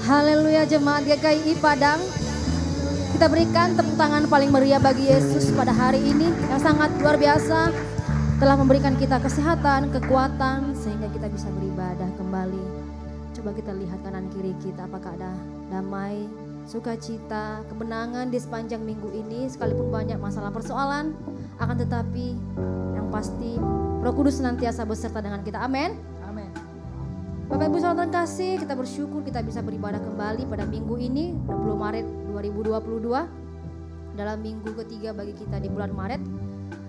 Haleluya jemaat GKI Padang. Kita berikan tepuk tangan paling meriah bagi Yesus pada hari ini yang sangat luar biasa. Telah memberikan kita kesehatan, kekuatan sehingga kita bisa beribadah kembali. Coba kita lihat kanan kiri kita, apakah ada damai, sukacita, kemenangan di sepanjang minggu ini. Sekalipun banyak masalah persoalan, akan tetapi yang pasti Roh Kudus senantiasa beserta dengan kita. Amin. Amin. Bapak Ibu saudara kasih, kita bersyukur kita bisa beribadah kembali pada minggu ini 20 Maret 2022 dalam minggu ketiga bagi kita di bulan Maret,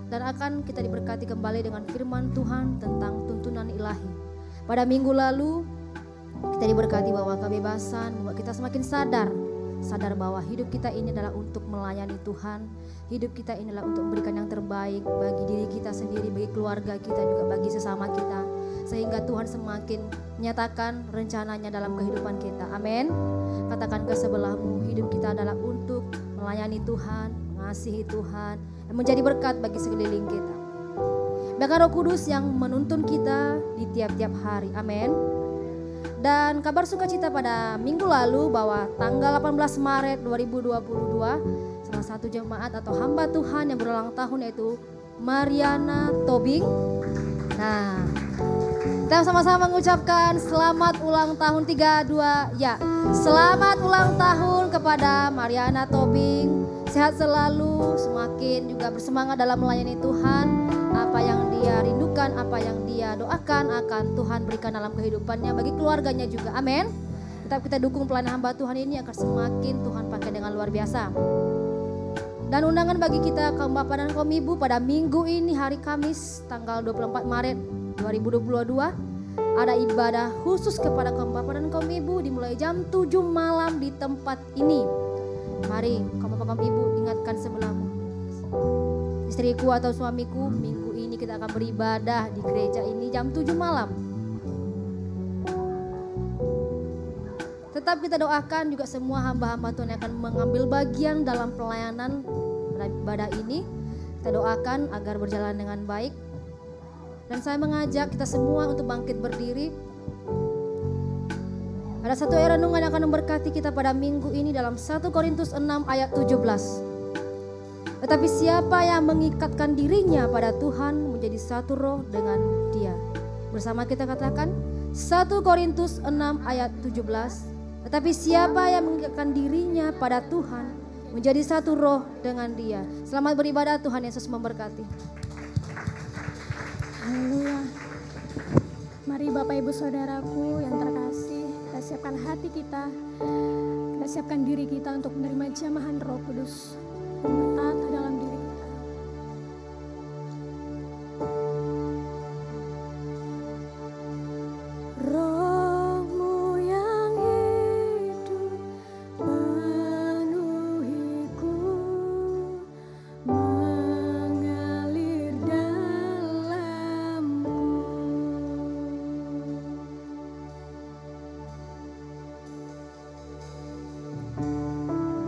dan akan kita diberkati kembali dengan firman Tuhan tentang tuntunan ilahi. Pada minggu lalu kita diberkati bahwa kebebasan, bahwa kita semakin sadar bahwa hidup kita ini adalah untuk melayani Tuhan. Hidup kita ini adalah untuk memberikan yang terbaik bagi diri kita sendiri, bagi keluarga kita, juga bagi sesama kita. Sehingga Tuhan semakin menyatakan rencananya dalam kehidupan kita. Amin. Katakan ke sebelahmu, hidup kita adalah untuk melayani Tuhan, mengasihi Tuhan, dan menjadi berkat bagi sekeliling kita. Bahkan Roh Kudus yang menuntun kita di tiap-tiap hari. Amin. Dan kabar sukacita pada minggu lalu bahwa tanggal 18 Maret 2022 salah satu jemaat atau hamba Tuhan yang berulang tahun yaitu Mariana Tobing. Nah, kita sama-sama mengucapkan selamat ulang tahun 32 ya. Selamat ulang tahun kepada Mariana Tobing. Sehat selalu, semakin juga bersemangat dalam melayani Tuhan. Apa yang dia rindukan, apa yang dia doakan akan Tuhan berikan dalam kehidupannya, bagi keluarganya juga. Amin. Tetap kita dukung pelayanan hamba Tuhan ini akan semakin Tuhan pakai dengan luar biasa. Dan undangan bagi kita kaum bapak dan kaum ibu pada minggu ini hari Kamis tanggal 24 Maret 2022 ada ibadah khusus kepada kaum bapak dan kaum ibu dimulai jam 7 malam di tempat ini. Mari kaum bapak kaum ibu ingatkan sebelahmu, istriku atau suamiku, minggu ini kita akan beribadah di gereja ini jam 7 malam. Tetap kita doakan juga semua hamba-hamba Tuhan yang akan mengambil bagian dalam pelayanan ibadah ini. Kita doakan agar berjalan dengan baik. Dan saya mengajak kita semua untuk bangkit berdiri. Ada satu ayat renungan yang akan memberkati kita pada minggu ini dalam 1 Korintus 6 ayat 17. Tetapi siapa yang mengikatkan dirinya pada Tuhan menjadi satu roh dengan Dia. Bersama kita katakan 1 Korintus 6 ayat 17. Tetapi siapa yang mengikatkan dirinya pada Tuhan menjadi satu roh dengan Dia. Selamat beribadah, Tuhan Yesus memberkati. Haleluya. Mari Bapak Ibu Saudaraku yang terkasih, kita siapkan hati kita siapkan diri kita untuk menerima jamahan Roh Kudus yang bertata dalam diri kita. Roh-Mu yang hidup penuhiku, mengalir dalamku.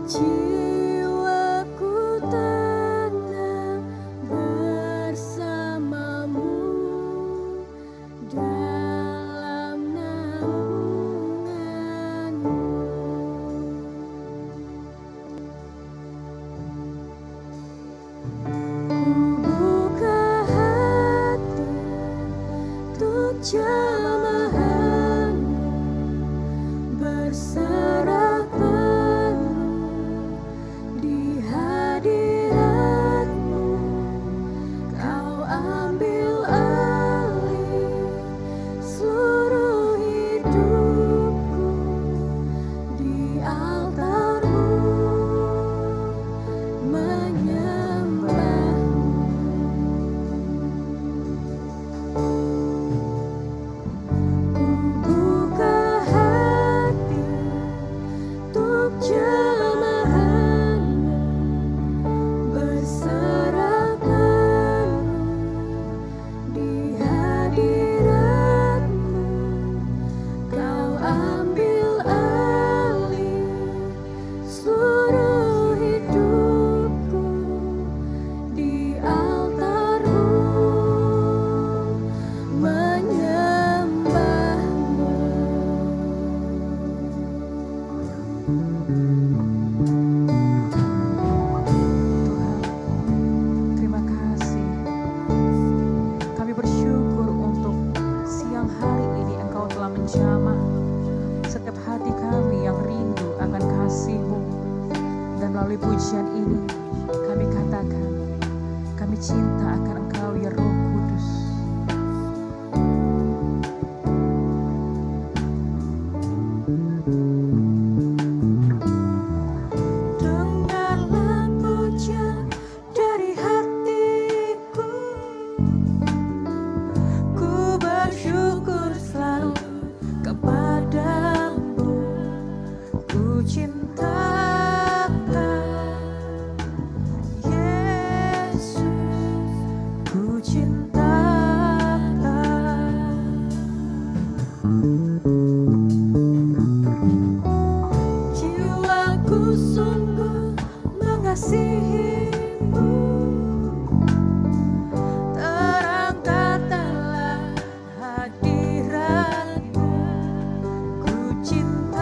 Jiwaku tenang bersamamu dalam naunganmu. Ku buka hati untuk jamahanmu, berserah di hadirat-Mu. Kau ambil alih seluruh hidupku di altar-Mu, menyembah-Mu. Ku buka hati terima kasih. Kami bersyukur untuk siang hari ini Engkau telah menjamah setiap hati kami yang rindu akan kasih-Mu. Dan melalui pujian ini kami katakan, kami cinta akan Engkau ya Roh Kudus. Dengarlah pujian dari hatiku, ku bersyukur selalu kepadamu, ku cintakan Yesus, ku cintakan. Jiwaku sungguh mengasihimu, terangkatlah hadiratmu, ku cintakan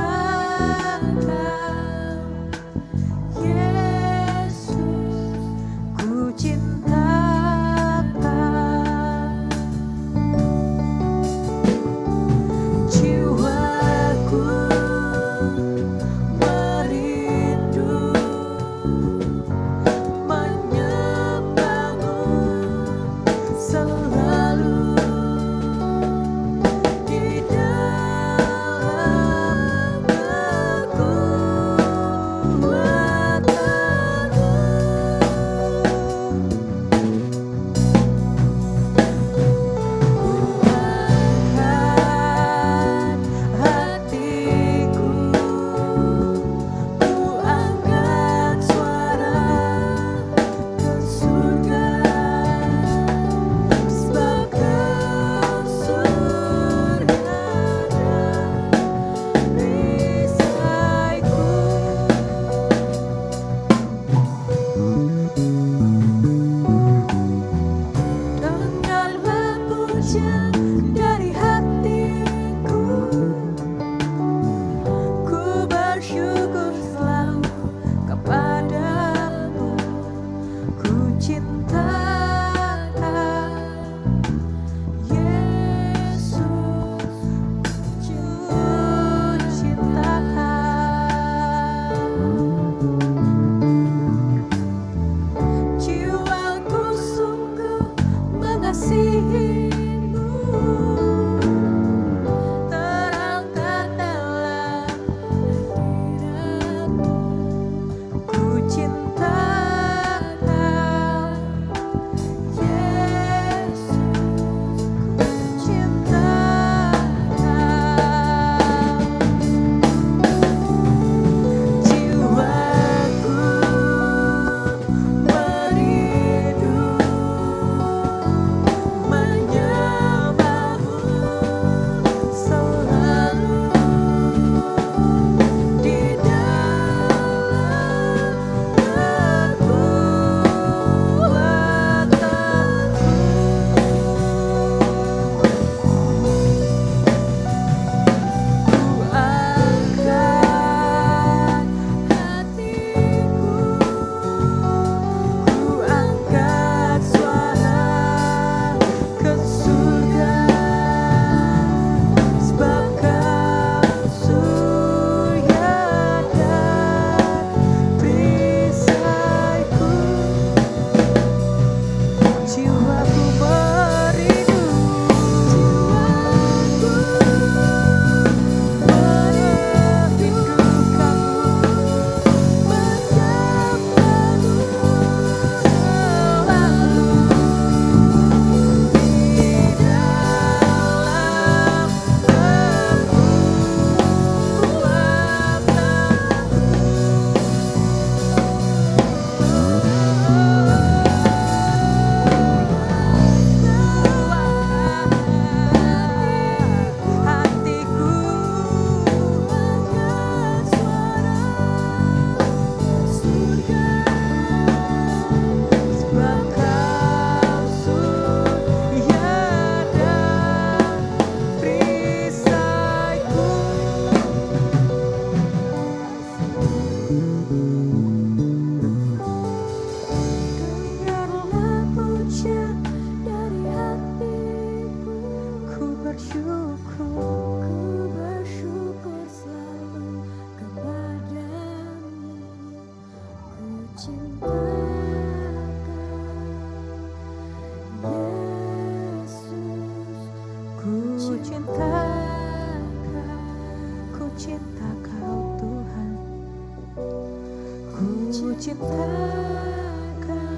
cintakan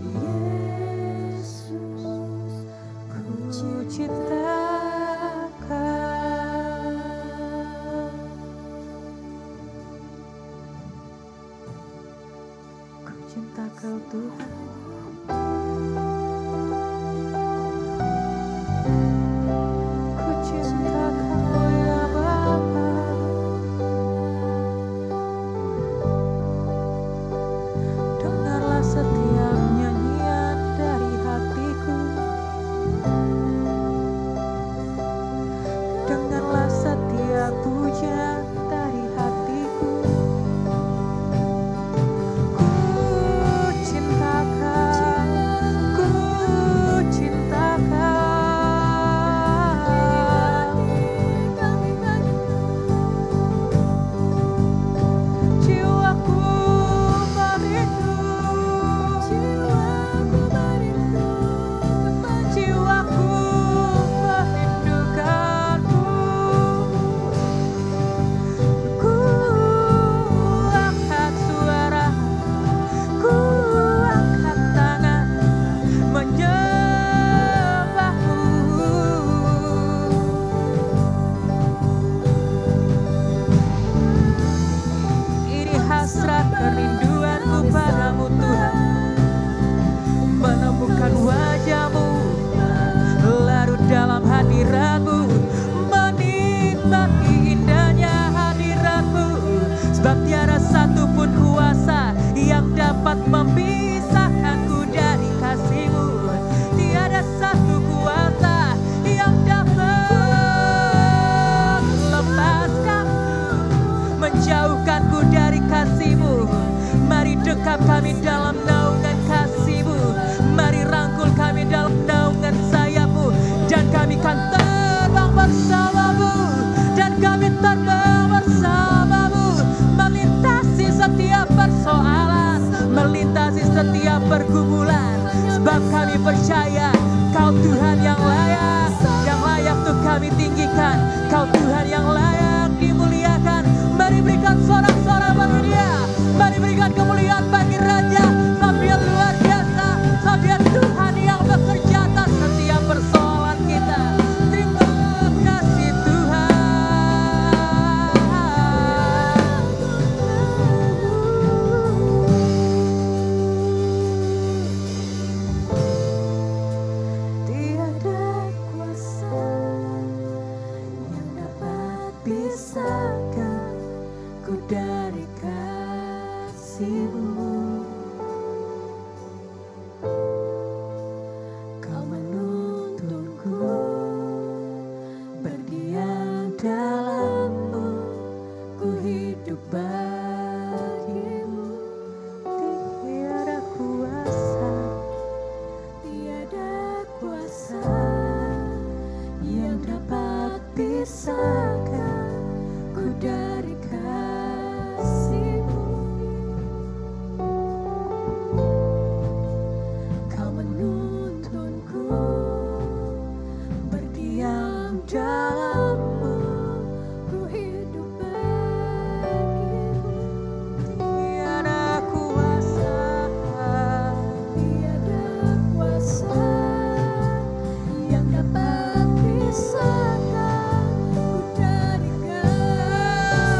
Yesus, ku cintakan. Ku cinta Kau Tuhan, ku cinta Kau ya Bapa. Dengarlah setiap nyanyian dari hatiku, dengarlah setiap pujian dari hatiku. Ku cintakan, ku cintakan. Jiwaku merindu, jiwaku merindukanmu. Ku angkat suara, ku angkat tangan menyembahmu. Ini hasrat kerinduanku padamu Tuhan, menemukan wajah-Mu, larut dalam hadirat-Mu, menikmati indahnya hadirat-Mu. Sebab tiada satupun kuasa yang dapat memisahkanku dari kasih-Mu. Tiada satu kuasa yang dapat melepaskanku, menjauhkanku dari kasih-Mu. Mari dekap kami dalam naungan kasih-Mu, mari rangkul kami dalam naungan sayap-Mu, dan kami kan terbang bersama-Mu, dan kami terbang bersama-Mu, melintasi setiap persoalan, melintasi setiap pergumulan. Sebab kami percaya Kau Tuhan yang layak untuk kami tinggikan. Kau Tuhan yang layak dimuliakan. Mari berikan sorak-sorai bagi Dia, mari berikan kemuliaan bagi Raja. Sebab Dia luar biasa, sebab Dia Tuhan yang bekerja atas setiap persoalan kita. Terima kasih Tuhan. Tiada kuasa yang dapat pisahkan ku dari kasih-Mu. Kau menuntunku berdiam dalam-Mu, ku hidup bagi-Mu. Tiada kuasa yang dapat pisahkan ku dari kasih-Mu. Kau menuntunku berdiam dalam-Mu, ku hidup bagi-Mu. Tiada kuasa yang dapat pisahkan ku dari kasih-Mu.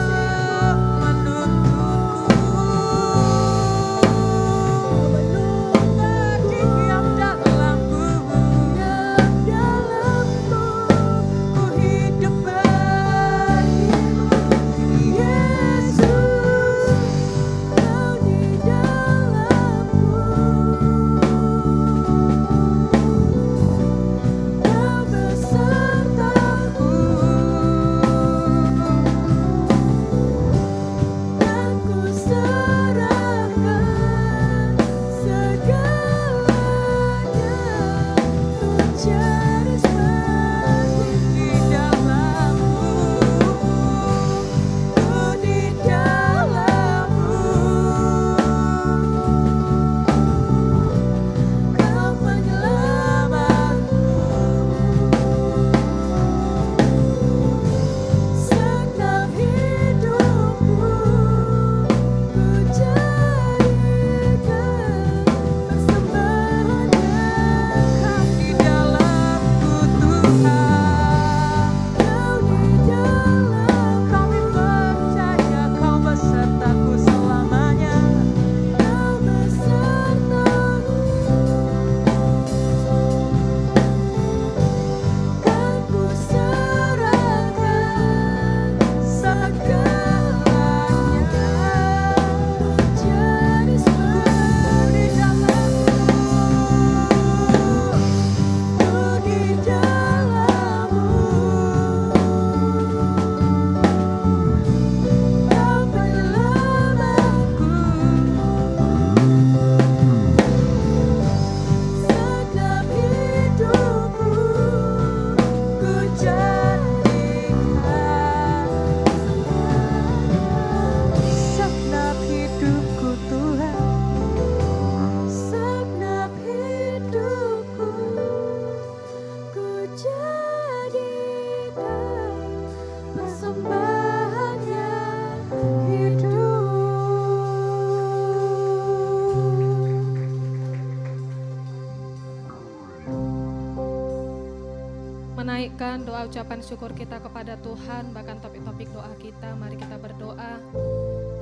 menaikkan doa ucapan syukur kita kepada Tuhan, bahkan topik-topik doa kita. Mari kita berdoa.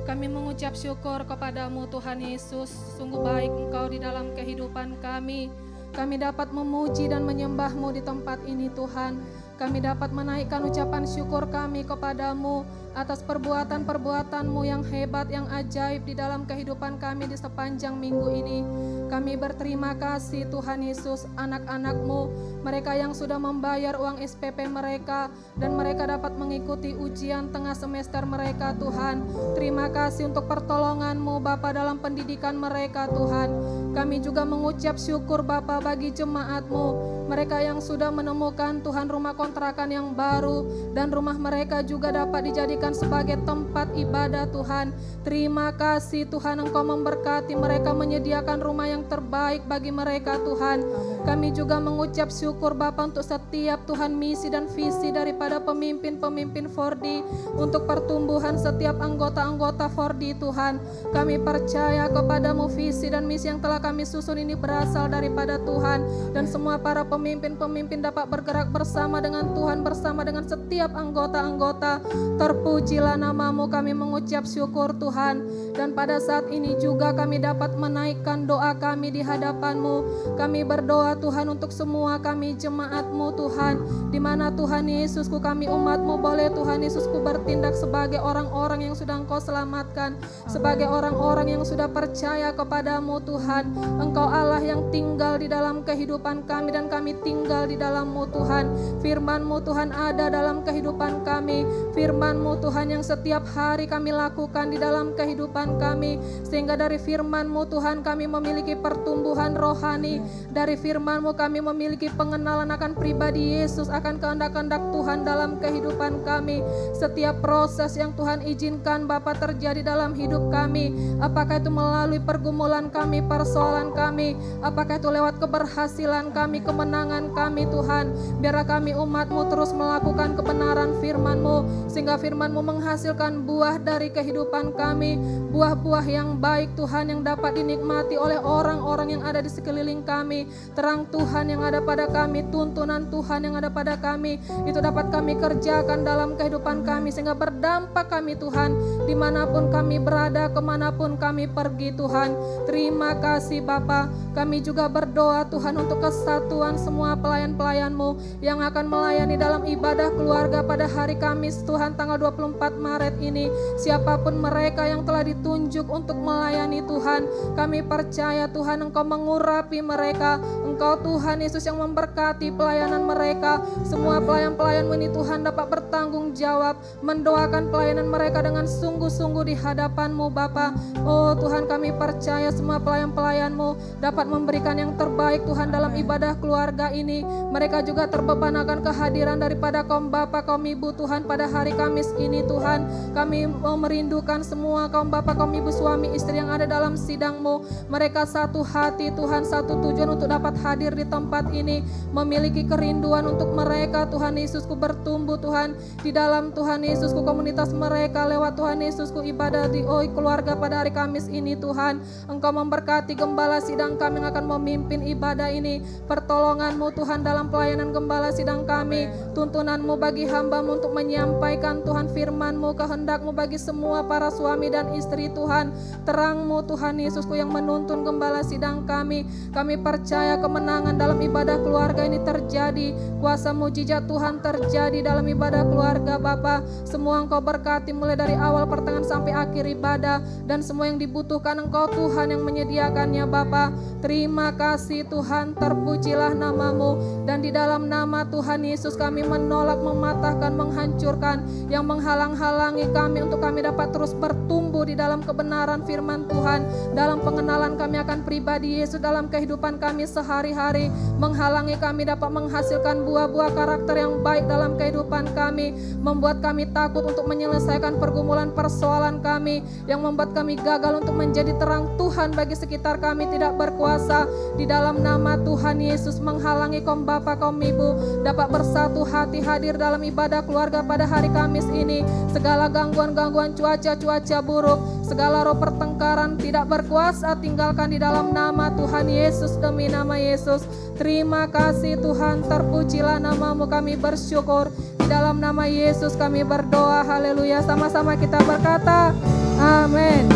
Kami mengucap syukur kepadamu Tuhan Yesus, sungguh baik Engkau di dalam kehidupan kami. Kami dapat memuji dan menyembah-Mu di tempat ini Tuhan. Kami dapat menaikkan ucapan syukur kami kepadamu atas perbuatan-perbuatan-Mu yang hebat, yang ajaib di dalam kehidupan kami di sepanjang minggu ini. Kami berterima kasih Tuhan Yesus, anak-anak-Mu, mereka yang sudah membayar uang SPP mereka dan mereka dapat mengikuti ujian tengah semester mereka Tuhan. Terima kasih untuk pertolongan-Mu Bapa dalam pendidikan mereka Tuhan. Kami juga mengucap syukur Bapa bagi jemaat-Mu, mereka yang sudah menemukan Tuhan rumah kontrakan yang baru dan rumah mereka juga dapat dijadikan sebagai tempat ibadah Tuhan. Terima kasih Tuhan, Engkau memberkati mereka, menyediakan rumah yang terbaik bagi mereka Tuhan. Kami juga mengucap syukur Bapa untuk setiap Tuhan misi dan visi daripada pemimpin-pemimpin 4D untuk pertumbuhan setiap anggota-anggota 4D Tuhan. Kami percaya kepadamu visi dan misi yang telah kami susun ini berasal daripada Tuhan, dan semua para pemimpin-pemimpin dapat bergerak bersama dengan Tuhan, bersama dengan setiap anggota-anggota. Terpujilah namamu, kami mengucap syukur Tuhan. Dan pada saat ini juga kami dapat menaikkan doa kami di hadapan-Mu. Kami berdoa Tuhan untuk semua kami jemaat-Mu Tuhan, di mana Tuhan Yesusku kami umat-Mu boleh Tuhan Yesusku bertindak sebagai orang-orang yang sudah Engkau selamatkan, sebagai orang-orang yang sudah percaya kepadamu Tuhan. Engkau Allah yang tinggal di dalam kehidupan kami dan kami tinggal di dalam-Mu Tuhan. Firman-Mu Tuhan ada dalam kehidupan kami, firman-Mu Tuhan yang setiap hari kami lakukan di dalam kehidupan kami, sehingga dari firman-Mu Tuhan kami memiliki pertumbuhan rohani. Dari firman-Mu kami memiliki pengenalan akan pribadi Yesus, akan kehendak-kehendak Tuhan dalam kehidupan kami. Setiap proses yang Tuhan izinkan Bapa terjadi dalam hidup kami, apakah itu melalui pergumulan kami, persoalan kami, apakah itu lewat keberhasilan kami, kemenangan kami Tuhan, biarlah kami umat-Mu terus melakukan kebenaran firman-Mu, sehingga firman-Mu menghasilkan buah dari kehidupan kami, buah-buah yang baik Tuhan, yang dapat dinikmati oleh orang-orang yang ada di sekeliling kami. Terang Tuhan yang ada pada kami, tuntunan Tuhan yang ada pada kami, itu dapat kami kerjakan dalam kehidupan kami, sehingga berdampak kami Tuhan, dimanapun kami berada, kemanapun kami pergi Tuhan. Terima kasih Bapa. Kami juga berdoa Tuhan untuk kesatuan semua pelayan-pelayan-Mu yang akan melayani dalam ibadah keluarga pada hari Kamis Tuhan tanggal 24 Maret ini. Siapapun mereka yang telah ditunjuk untuk melayani Tuhan, kami percaya Tuhan Engkau mengurapi mereka. Engkau Tuhan Yesus yang memberkati pelayanan mereka. Semua pelayan-pelayan-Mu ini Tuhan dapat bertanggung jawab, mendoakan pelayanan mereka dengan sungguh-sungguh di hadapan-Mu Bapa. Oh Tuhan, kami percaya semua pelayan-pelayan-Mu dapat memberikan yang terbaik Tuhan dalam ibadah keluarga ini. Mereka juga terbeban akan kehadiran daripada kaum Bapa, kaum Ibu Tuhan pada hari Kamis ini Tuhan. Kami merindukan semua kaum Bapa, kaum Ibu, suami istri yang ada dalam sidang-Mu. Mereka satu hati Tuhan, satu tujuan untuk dapat hadir di tempat ini, memiliki kerinduan untuk mereka Tuhan Yesusku bertumbuh Tuhan di dalam Tuhan Yesusku komunitas mereka, lewat Tuhan Yesusku ibadah di keluarga pada hari Kamis ini Tuhan. Engkau memberkati gembala sidang kami yang akan memimpin ibadah ini. Pertolongan-Mu Tuhan dalam pelayanan gembala sidang kami, tuntunan-Mu bagi hamba-Mu untuk menyampaikan Tuhan firman-Mu, kehendak-Mu bagi semua para suami dan istri Tuhan. Terang-Mu Tuhan Yesusku yang menuntun gembala sidang kami. Kami percaya kemenangan dalam ibadah keluarga ini terjadi, kuasa mujizat Tuhan terjadi dalam ibadah keluarga Bapa. Semua Engkau berkati mulai dari awal pertengahan sampai akhir ibadah, dan semua yang dibutuhkan Engkau Tuhan yang menyediakannya Bapa. Terima kasih Tuhan, terpujilah namamu. Dan di dalam nama Tuhan Yesus kami menolak, mematahkan, menghancurkan yang menghalang-halangi kami untuk kami dapat terus bertumbuh di dalam kebenaran firman Tuhan, dalam pengenalan kami akan pribadi Yesus dalam kehidupan kami sehari-hari, menghalangi kami dapat menghasilkan buah-buah karakter yang baik dalam kehidupan kami, membuat kami takut untuk menyelesaikan pergumulan persoalan kami, yang membuat kami gagal untuk menjadi terang Tuhan bagi sekitar kami tidak berkuasa. Di dalam nama Tuhan Yesus menghalangi kaum Bapa, kaum Ibu dapat bersatu hati hadir dalam ibadah keluarga pada hari Kamis ini. Segala gangguan-gangguan cuaca buruk, segala roh pertengahan pertengkaran tidak berkuasa, tinggalkan di dalam nama Tuhan Yesus, demi nama Yesus. Terima kasih Tuhan, terpujilah namamu, kami bersyukur. Di dalam nama Yesus kami berdoa, haleluya. Sama-sama kita berkata, amin.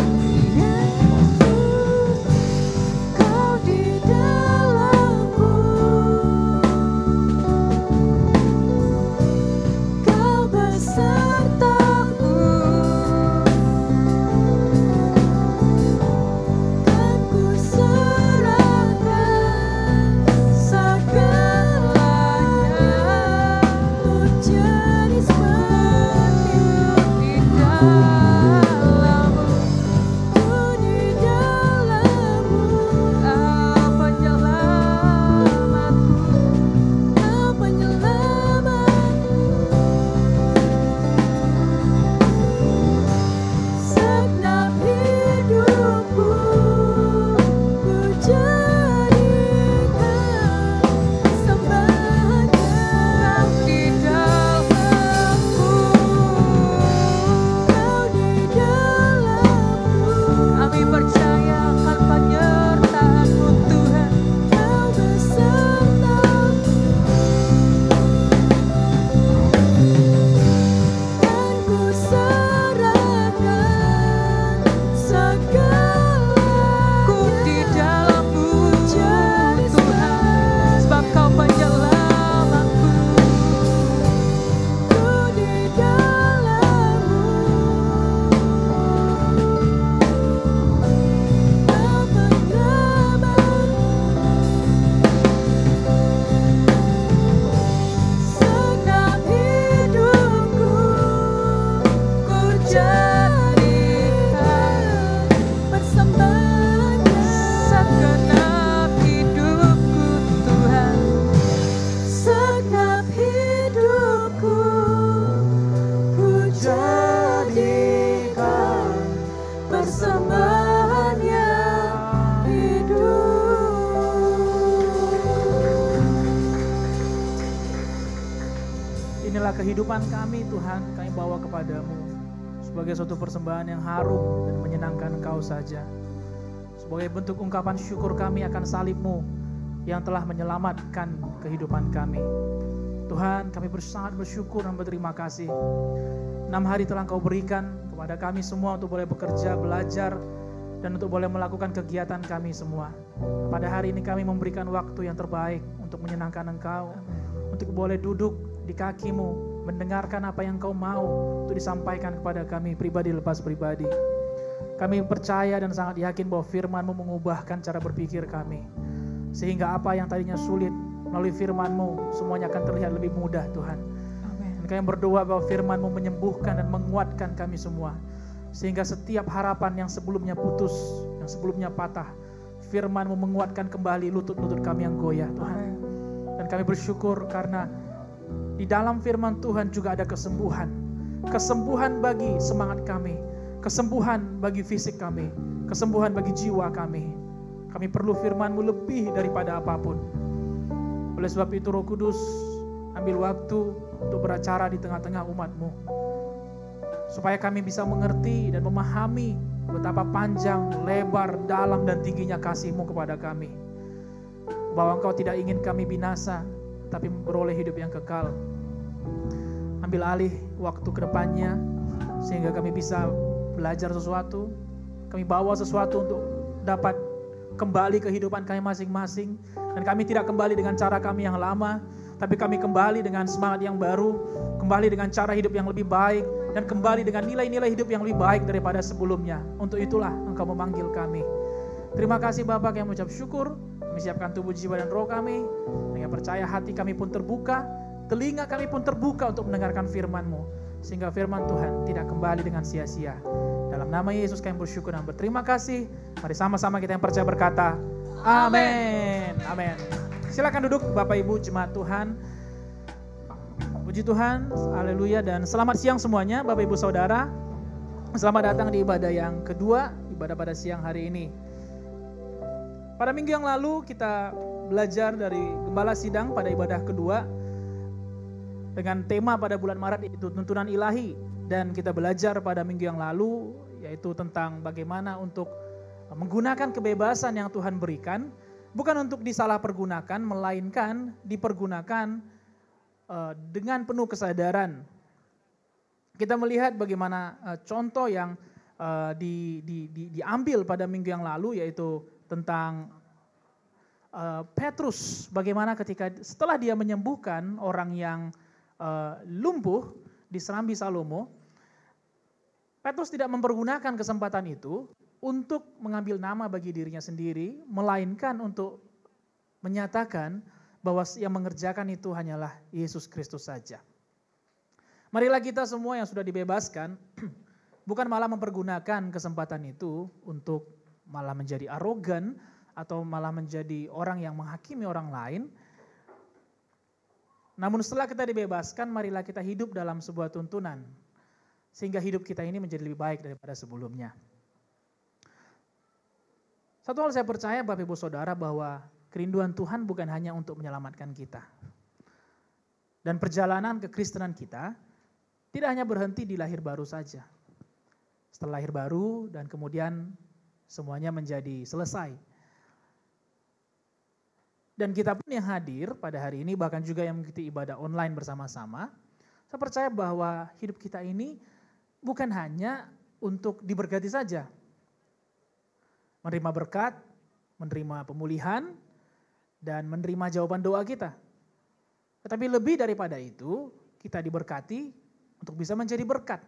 Kehidupan kami Tuhan, kami bawa kepadamu sebagai suatu persembahan yang harum dan menyenangkan Engkau saja. Sebagai bentuk ungkapan syukur kami akan salib-Mu yang telah menyelamatkan kehidupan kami. Tuhan, kami sangat bersyukur dan berterima kasih. 6 hari telah Engkau berikan kepada kami semua untuk boleh bekerja, belajar, dan untuk boleh melakukan kegiatan kami semua. Pada hari ini kami memberikan waktu yang terbaik untuk menyenangkan Engkau, untuk boleh duduk di kaki-Mu, mendengarkan apa yang Kau mau untuk disampaikan kepada kami pribadi lepas pribadi. Kami percaya dan sangat yakin bahwa firman-Mu mengubahkan cara berpikir kami, sehingga apa yang tadinya sulit melalui firman-Mu semuanya akan terlihat lebih mudah Tuhan. Amin. Dan kami berdoa bahwa firman-Mu menyembuhkan dan menguatkan kami semua, sehingga setiap harapan yang sebelumnya putus, yang sebelumnya patah, firman-Mu menguatkan kembali lutut-lutut kami yang goyah Tuhan. Dan kami bersyukur karena di dalam firman Tuhan juga ada kesembuhan. Kesembuhan bagi semangat kami, kesembuhan bagi fisik kami, kesembuhan bagi jiwa kami. Kami perlu firman-Mu lebih daripada apapun. Oleh sebab itu Roh Kudus, ambil waktu untuk beracara di tengah-tengah umat-Mu, supaya kami bisa mengerti dan memahami betapa panjang, lebar, dalam dan tingginya kasih-Mu kepada kami. Bahwa Engkau tidak ingin kami binasa, tapi beroleh hidup yang kekal. Ambil alih waktu ke depannya, sehingga kami bisa belajar sesuatu, kami bawa sesuatu untuk dapat kembali kehidupan kami masing-masing. Dan kami tidak kembali dengan cara kami yang lama, tapi kami kembali dengan semangat yang baru, kembali dengan cara hidup yang lebih baik, dan kembali dengan nilai-nilai hidup yang lebih baik daripada sebelumnya. Untuk itulah Engkau memanggil kami. Terima kasih Bapak, yang mengucap syukur. Kami siapkan tubuh, jiwa, dan roh kami. Dengan percaya hati kami pun terbuka, telinga kami pun terbuka untuk mendengarkan firman-Mu, sehingga firman Tuhan tidak kembali dengan sia-sia. Dalam nama Yesus kami bersyukur dan berterima kasih. Mari sama-sama kita yang percaya berkata, amin. Amin. Silakan duduk Bapak Ibu jemaat Tuhan. Puji Tuhan, haleluya, dan selamat siang semuanya Bapak Ibu Saudara. Selamat datang di ibadah yang kedua, ibadah pada siang hari ini. Pada minggu yang lalu kita belajar dari Gembala Sidang pada ibadah kedua dengan tema pada bulan Maret yaitu tuntunan ilahi, dan kita belajar pada minggu yang lalu yaitu tentang bagaimana untuk menggunakan kebebasan yang Tuhan berikan, bukan untuk disalahpergunakan, melainkan dipergunakan dengan penuh kesadaran. Kita melihat bagaimana contoh yang diambil pada minggu yang lalu, yaitu tentang Petrus, bagaimana ketika setelah dia menyembuhkan orang yang lumpuh di Serambi Salomo, Petrus tidak mempergunakan kesempatan itu untuk mengambil nama bagi dirinya sendiri, melainkan untuk menyatakan bahwa yang mengerjakan itu hanyalah Yesus Kristus saja. Marilah kita semua yang sudah dibebaskan, bukan malah mempergunakan kesempatan itu untuk malah menjadi arogan atau malah menjadi orang yang menghakimi orang lain. Namun setelah kita dibebaskan, marilah kita hidup dalam sebuah tuntunan, sehingga hidup kita ini menjadi lebih baik daripada sebelumnya. Satu hal saya percaya Bapak Ibu Saudara, bahwa kerinduan Tuhan bukan hanya untuk menyelamatkan kita. Dan perjalanan kekristenan kita tidak hanya berhenti di lahir baru saja. Setelah lahir baru dan kemudian semuanya menjadi selesai. Dan kita pun yang hadir pada hari ini, bahkan juga yang mengikuti ibadah online bersama-sama, saya percaya bahwa hidup kita ini bukan hanya untuk diberkati saja. Menerima berkat, menerima pemulihan, dan menerima jawaban doa kita. Tetapi lebih daripada itu, kita diberkati untuk bisa menjadi berkat.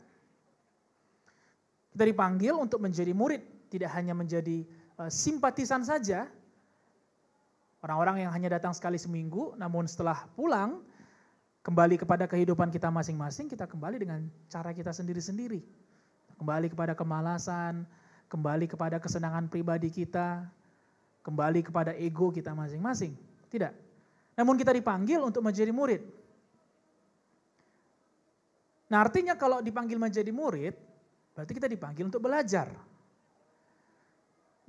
Kita dipanggil untuk menjadi murid, tidak hanya menjadi simpatisan saja, orang-orang yang hanya datang sekali seminggu, namun setelah pulang, kembali kepada kehidupan kita masing-masing, kita kembali dengan cara kita sendiri-sendiri. Kembali kepada kemalasan, kembali kepada kesenangan pribadi kita, kembali kepada ego kita masing-masing. Tidak. Namun kita dipanggil untuk menjadi murid. Nah, artinya kalau dipanggil menjadi murid, berarti kita dipanggil untuk belajar.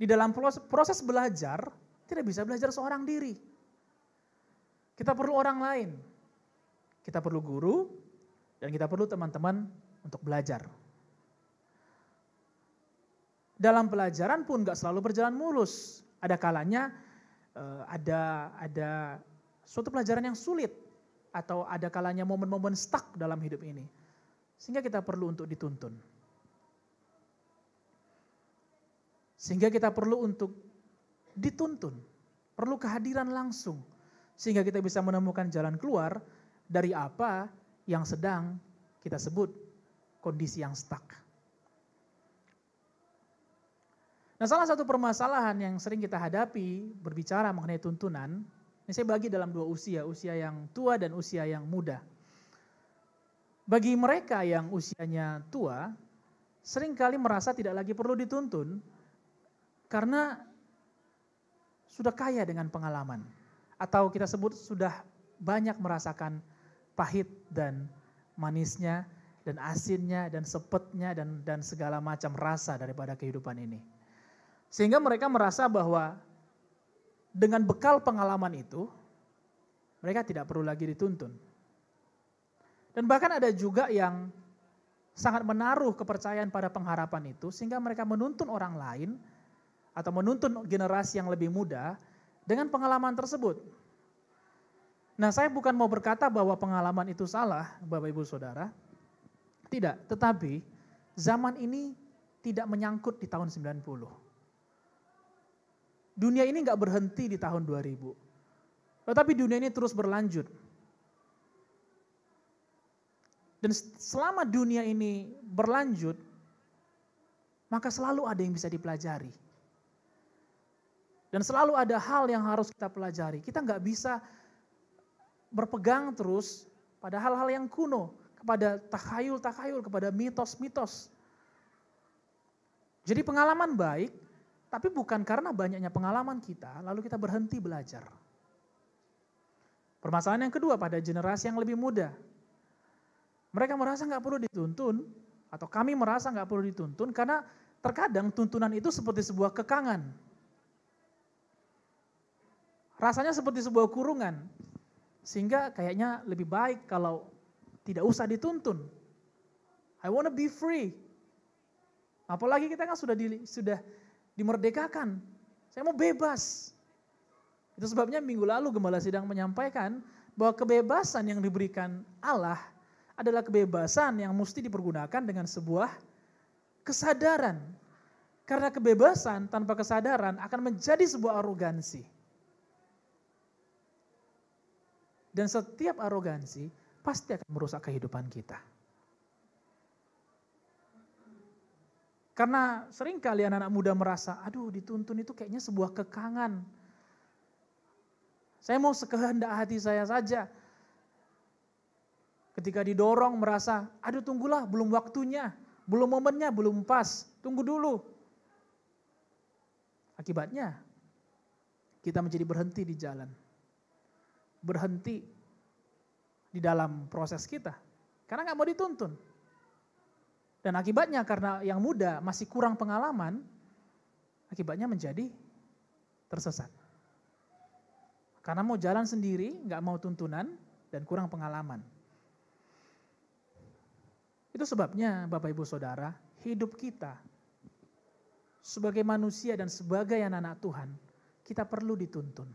Di dalam proses belajar, tidak bisa belajar seorang diri. Kita perlu orang lain. Kita perlu guru, dan kita perlu teman-teman untuk belajar. Dalam pelajaran pun gak selalu berjalan mulus. Ada kalanya ada suatu pelajaran yang sulit, atau ada kalanya momen-momen stuck dalam hidup ini. Sehingga kita perlu untuk dituntun. Sehingga kita perlu untuk dituntun. Perlu kehadiran langsung. Sehingga kita bisa menemukan jalan keluar dari apa yang sedang kita sebut kondisi yang stuck. Nah, salah satu permasalahan yang sering kita hadapi berbicara mengenai tuntunan, ini saya bagi dalam dua usia, usia yang tua dan usia yang muda. Bagi mereka yang usianya tua, seringkali merasa tidak lagi perlu dituntun karena sudah kaya dengan pengalaman. Atau kita sebut sudah banyak merasakan pahit dan manisnya, dan asinnya, dan sepetnya, dan segala macam rasa daripada kehidupan ini. Sehingga mereka merasa bahwa dengan bekal pengalaman itu, mereka tidak perlu lagi dituntun. Dan bahkan ada juga yang sangat menaruh kepercayaan pada pengharapan itu, sehingga mereka menuntun orang lain, atau menuntun generasi yang lebih muda dengan pengalaman tersebut. Nah, saya bukan mau berkata bahwa pengalaman itu salah, Bapak Ibu Saudara. Tidak, tetapi zaman ini tidak menyangkut di tahun 90. Dunia ini gak berhenti di tahun 2000. Tetapi dunia ini terus berlanjut. Dan selama dunia ini berlanjut, maka selalu ada yang bisa dipelajari. Dan selalu ada hal yang harus kita pelajari. Kita gak bisa berpegang terus pada hal-hal yang kuno, kepada takhayul-takhayul, kepada mitos-mitos. Jadi pengalaman baik, tapi bukan karena banyaknya pengalaman kita, lalu kita berhenti belajar. Permasalahan yang kedua pada generasi yang lebih muda. Mereka merasa gak perlu dituntun, atau kami merasa gak perlu dituntun, karena terkadang tuntunan itu seperti sebuah kekangan. Rasanya seperti sebuah kurungan, sehingga kayaknya lebih baik kalau tidak usah dituntun. I wanna be free. Apalagi kita kan sudah dimerdekakan. Saya mau bebas. Itu sebabnya minggu lalu Gembala Sidang menyampaikan bahwa kebebasan yang diberikan Allah adalah kebebasan yang mesti dipergunakan dengan sebuah kesadaran. Karena kebebasan tanpa kesadaran akan menjadi sebuah arogansi. Dan setiap arogansi pasti akan merusak kehidupan kita. Karena sering kali anak-anak muda merasa, aduh dituntun itu kayaknya sebuah kekangan. Saya mau sekehendak hati saya saja. Ketika didorong merasa, aduh tunggulah belum waktunya, belum momennya, belum pas, tunggu dulu. Akibatnya kita menjadi berhenti di jalan. Berhenti di dalam proses kita. Karena gak mau dituntun. Dan akibatnya karena yang muda masih kurang pengalaman, akibatnya menjadi tersesat. Karena mau jalan sendiri, gak mau tuntunan, dan kurang pengalaman. Itu sebabnya Bapak Ibu Saudara, hidup kita sebagai manusia dan sebagai anak-anak Tuhan, kita perlu dituntun.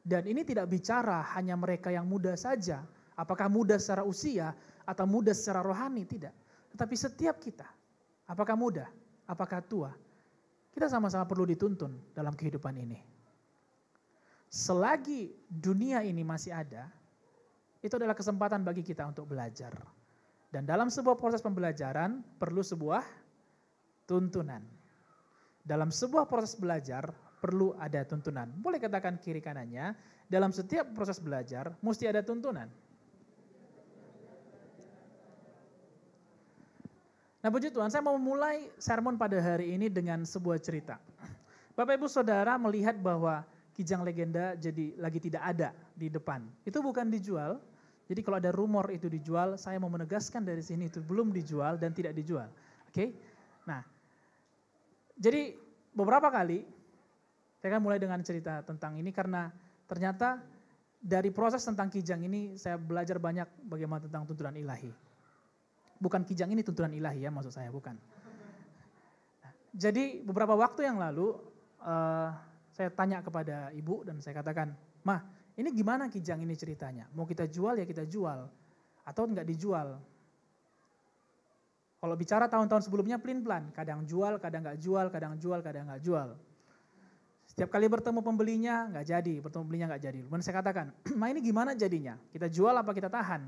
Dan ini tidak bicara hanya mereka yang muda saja, apakah muda secara usia atau muda secara rohani, tidak. Tetapi setiap kita, apakah muda, apakah tua, kita sama-sama perlu dituntun dalam kehidupan ini. Selagi dunia ini masih ada, itu adalah kesempatan bagi kita untuk belajar. Dan dalam sebuah proses pembelajaran perlu sebuah tuntunan. Dalam sebuah proses belajar perlu ada tuntunan. Boleh katakan kiri kanannya, dalam setiap proses belajar mesti ada tuntunan. Nah puji Tuhan, saya mau memulai sermon pada hari ini dengan sebuah cerita. Bapak Ibu Saudara melihat bahwa Kijang Legenda jadi lagi tidak ada di depan. Itu bukan dijual, jadi kalau ada rumor itu dijual, saya mau menegaskan dari sini itu belum dijual dan tidak dijual. Oke? Nah, jadi beberapa kali, saya akan mulai dengan cerita tentang ini karena ternyata dari proses tentang Kijang ini saya belajar banyak bagaimana tentang tuntunan ilahi. Bukan Kijang ini tuntunan ilahi ya, maksud saya bukan. Nah, jadi beberapa waktu yang lalu saya tanya kepada ibu dan saya katakan, "Mah, ini gimana Kijang ini ceritanya? Mau kita jual ya kita jual atau enggak dijual?" Kalau bicara tahun-tahun sebelumnya pelin-pelan, kadang jual, kadang enggak jual, kadang jual, kadang enggak jual. Setiap kali bertemu pembelinya enggak jadi, bertemu pembelinya enggak jadi. Kemudian saya katakan, "Ma ini gimana jadinya? Kita jual apa kita tahan?"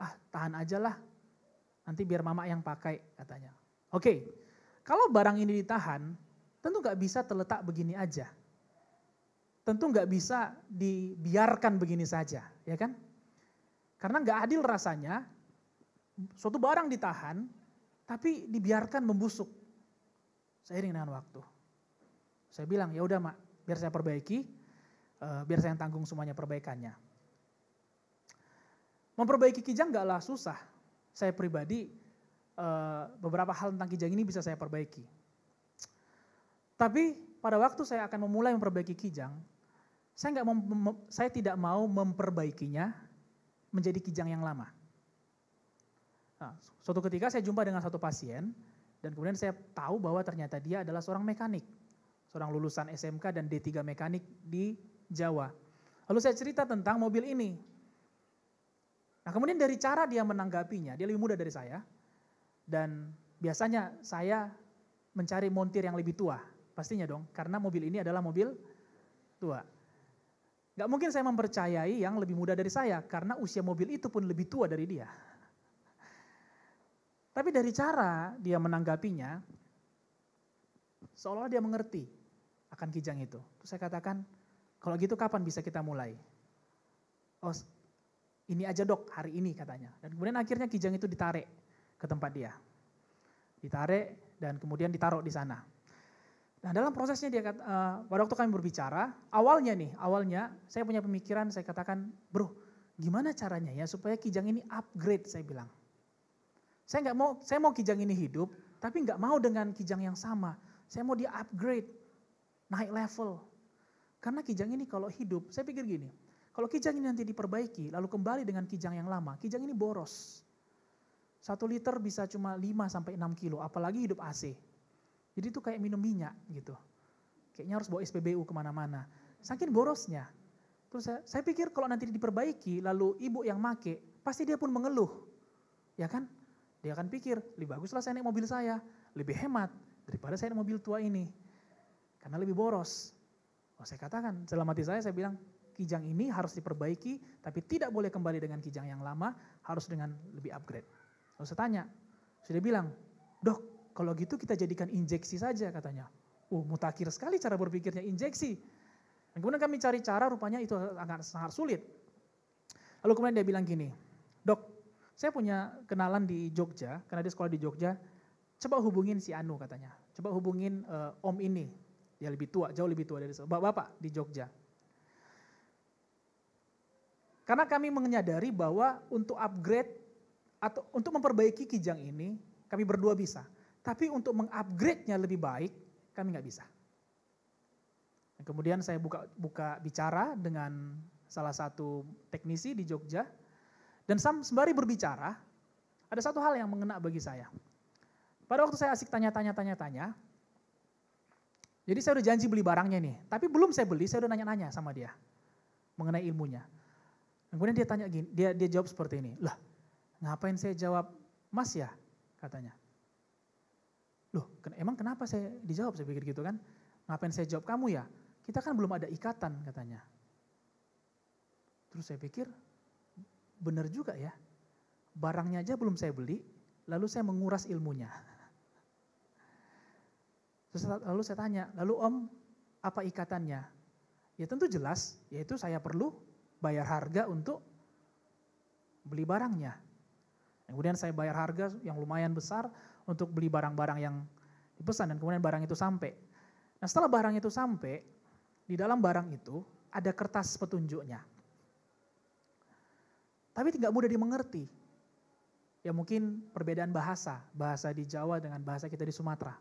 "Ah, tahan aja lah, nanti biar mama yang pakai," katanya. Oke, kalau barang ini ditahan, tentu nggak bisa terletak begini aja. Tentu nggak bisa dibiarkan begini saja, ya kan? Karena nggak adil rasanya, suatu barang ditahan, tapi dibiarkan membusuk seiring dengan waktu. Saya bilang, ya udah Mak, biar saya perbaiki, biar saya yang tanggung semuanya perbaikannya. Memperbaiki Kijang nggaklah susah. Saya pribadi beberapa hal tentang Kijang ini bisa saya perbaiki. Tapi pada waktu saya akan memulai memperbaiki Kijang, saya tidak mau memperbaikinya menjadi Kijang yang lama. Nah, suatu ketika saya jumpa dengan satu pasien dan kemudian saya tahu bahwa ternyata dia adalah seorang mekanik, seorang lulusan SMK dan D3 mekanik di Jawa. Lalu saya cerita tentang mobil ini. Nah kemudian dari cara dia menanggapinya, dia lebih muda dari saya dan biasanya saya mencari montir yang lebih tua. Pastinya dong, karena mobil ini adalah mobil tua. Gak mungkin saya mempercayai yang lebih muda dari saya, karena usia mobil itu pun lebih tua dari dia. Tapi dari cara dia menanggapinya, seolah-olah dia mengerti akan Kijang itu. Terus saya katakan, kalau gitu kapan bisa kita mulai? Oh, ini aja Dok, hari ini katanya. Dan kemudian akhirnya Kijang itu ditarik ke tempat dia. Ditarik dan kemudian ditaruh di sana. Nah dalam prosesnya dia pada waktu kami berbicara, awalnya saya punya pemikiran, saya katakan, "Bro, gimana caranya ya supaya Kijang ini upgrade?" saya bilang. Saya mau Kijang ini hidup, tapi nggak mau dengan Kijang yang sama. Saya mau dia upgrade, naik level. Karena Kijang ini kalau hidup, saya pikir gini, kalau Kijang ini nanti diperbaiki, lalu kembali dengan Kijang yang lama, Kijang ini boros. 1 liter bisa cuma 5-6 kilo, apalagi hidup AC. Jadi itu kayak minum minyak gitu. Kayaknya harus bawa SPBU kemana-mana. Saking borosnya. Terus saya pikir kalau nanti diperbaiki, lalu ibu yang make, pasti dia pun mengeluh. Ya kan? Dia akan pikir, lebih baguslah saya naik mobil saya, lebih hemat daripada saya naik mobil tua ini. Karena lebih boros. Oh, saya katakan, dalam hati saya bilang, kijang ini harus diperbaiki, tapi tidak boleh kembali dengan kijang yang lama, harus dengan lebih upgrade. Lalu saya tanya, sudah bilang, Dok, kalau gitu kita jadikan injeksi saja katanya. Mutakhir sekali cara berpikirnya, injeksi. Dan kemudian kami cari cara, rupanya itu sangat sulit. Lalu kemudian dia bilang gini, Dok, saya punya kenalan di Jogja, karena dia sekolah di Jogja, coba hubungin si Anu katanya, coba hubungin om ini, dia lebih tua, jauh lebih tua dari bapak di Jogja. Karena kami menyadari bahwa untuk upgrade atau untuk memperbaiki kijang ini, kami berdua bisa. Tapi untuk mengupgrade-nya lebih baik, kami nggak bisa. Dan kemudian saya buka bicara dengan salah satu teknisi di Jogja, dan sembari berbicara, ada satu hal yang mengena bagi saya. Pada waktu saya asik tanya-tanya, jadi saya udah janji beli barangnya nih, tapi belum saya beli, saya udah nanya-nanya sama dia mengenai ilmunya. Dan kemudian dia tanya gini, dia jawab seperti ini, lah ngapain saya jawab Mas ya, katanya. Loh emang kenapa saya dijawab, saya pikir gitu kan, ngapain saya jawab kamu ya, kita kan belum ada ikatan katanya. Terus saya pikir, benar juga ya, barangnya aja belum saya beli, lalu saya menguras ilmunya. Terus lalu saya tanya, lalu Om apa ikatannya? Ya tentu jelas, yaitu saya perlu bayar harga untuk beli barangnya. Kemudian saya bayar harga yang lumayan besar untuk beli barang-barang yang dipesan dan kemudian barang itu sampai. Nah setelah barang itu sampai, di dalam barang itu ada kertas petunjuknya. Tapi tidak mudah dimengerti. Ya mungkin perbedaan bahasa di Jawa dengan bahasa kita di Sumatera.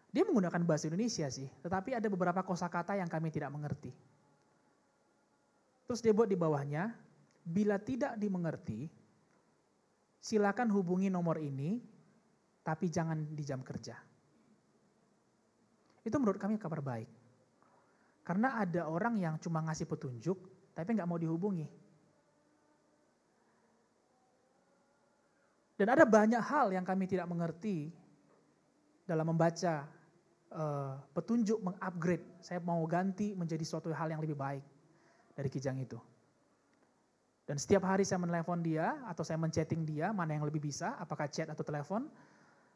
Dia menggunakan bahasa Indonesia sih, tetapi ada beberapa kosakata yang kami tidak mengerti. Terus dia buat di bawahnya, bila tidak dimengerti, silakan hubungi nomor ini, tapi jangan di jam kerja. Itu menurut kami kabar baik. Karena ada orang yang cuma ngasih petunjuk, tapi nggak mau dihubungi. Dan ada banyak hal yang kami tidak mengerti dalam membaca petunjuk mengupgrade. Saya mau ganti menjadi suatu hal yang lebih baik dari kijang itu. Dan setiap hari saya menelepon dia atau saya menchatting dia mana yang lebih bisa, apakah chat atau telepon.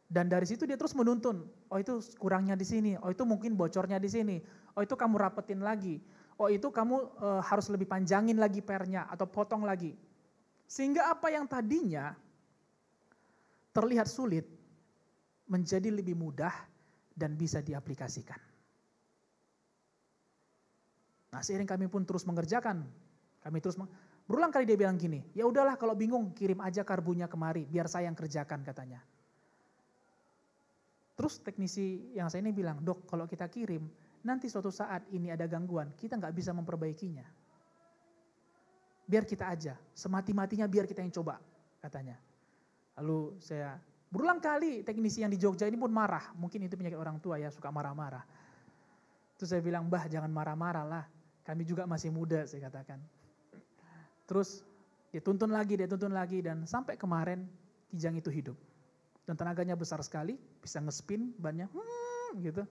Dan dari situ dia terus menuntun, oh itu kurangnya di sini, oh itu mungkin bocornya di sini, oh itu kamu rapetin lagi, oh itu kamu harus lebih panjangin lagi pernya atau potong lagi. Sehingga apa yang tadinya terlihat sulit menjadi lebih mudah dan bisa diaplikasikan. Nah, seiring kami pun terus mengerjakan, berulang kali dia bilang gini, ya udahlah kalau bingung kirim aja karbunya kemari, biar saya yang kerjakan katanya. Terus teknisi yang saya ini bilang, Dok kalau kita kirim, nanti suatu saat ini ada gangguan, kita nggak bisa memperbaikinya. Biar kita aja, semati-matinya biar kita yang coba, katanya. Lalu saya berulang kali teknisi yang di Jogja ini pun marah, mungkin itu penyakit orang tua ya, suka marah-marah. Terus saya bilang, Mbah jangan marah-marah lah, kami juga masih muda saya katakan. Terus dia tuntun lagi dan sampai kemarin kijang itu hidup. Dan tenaganya besar sekali, bisa ngespin bannya, gitu.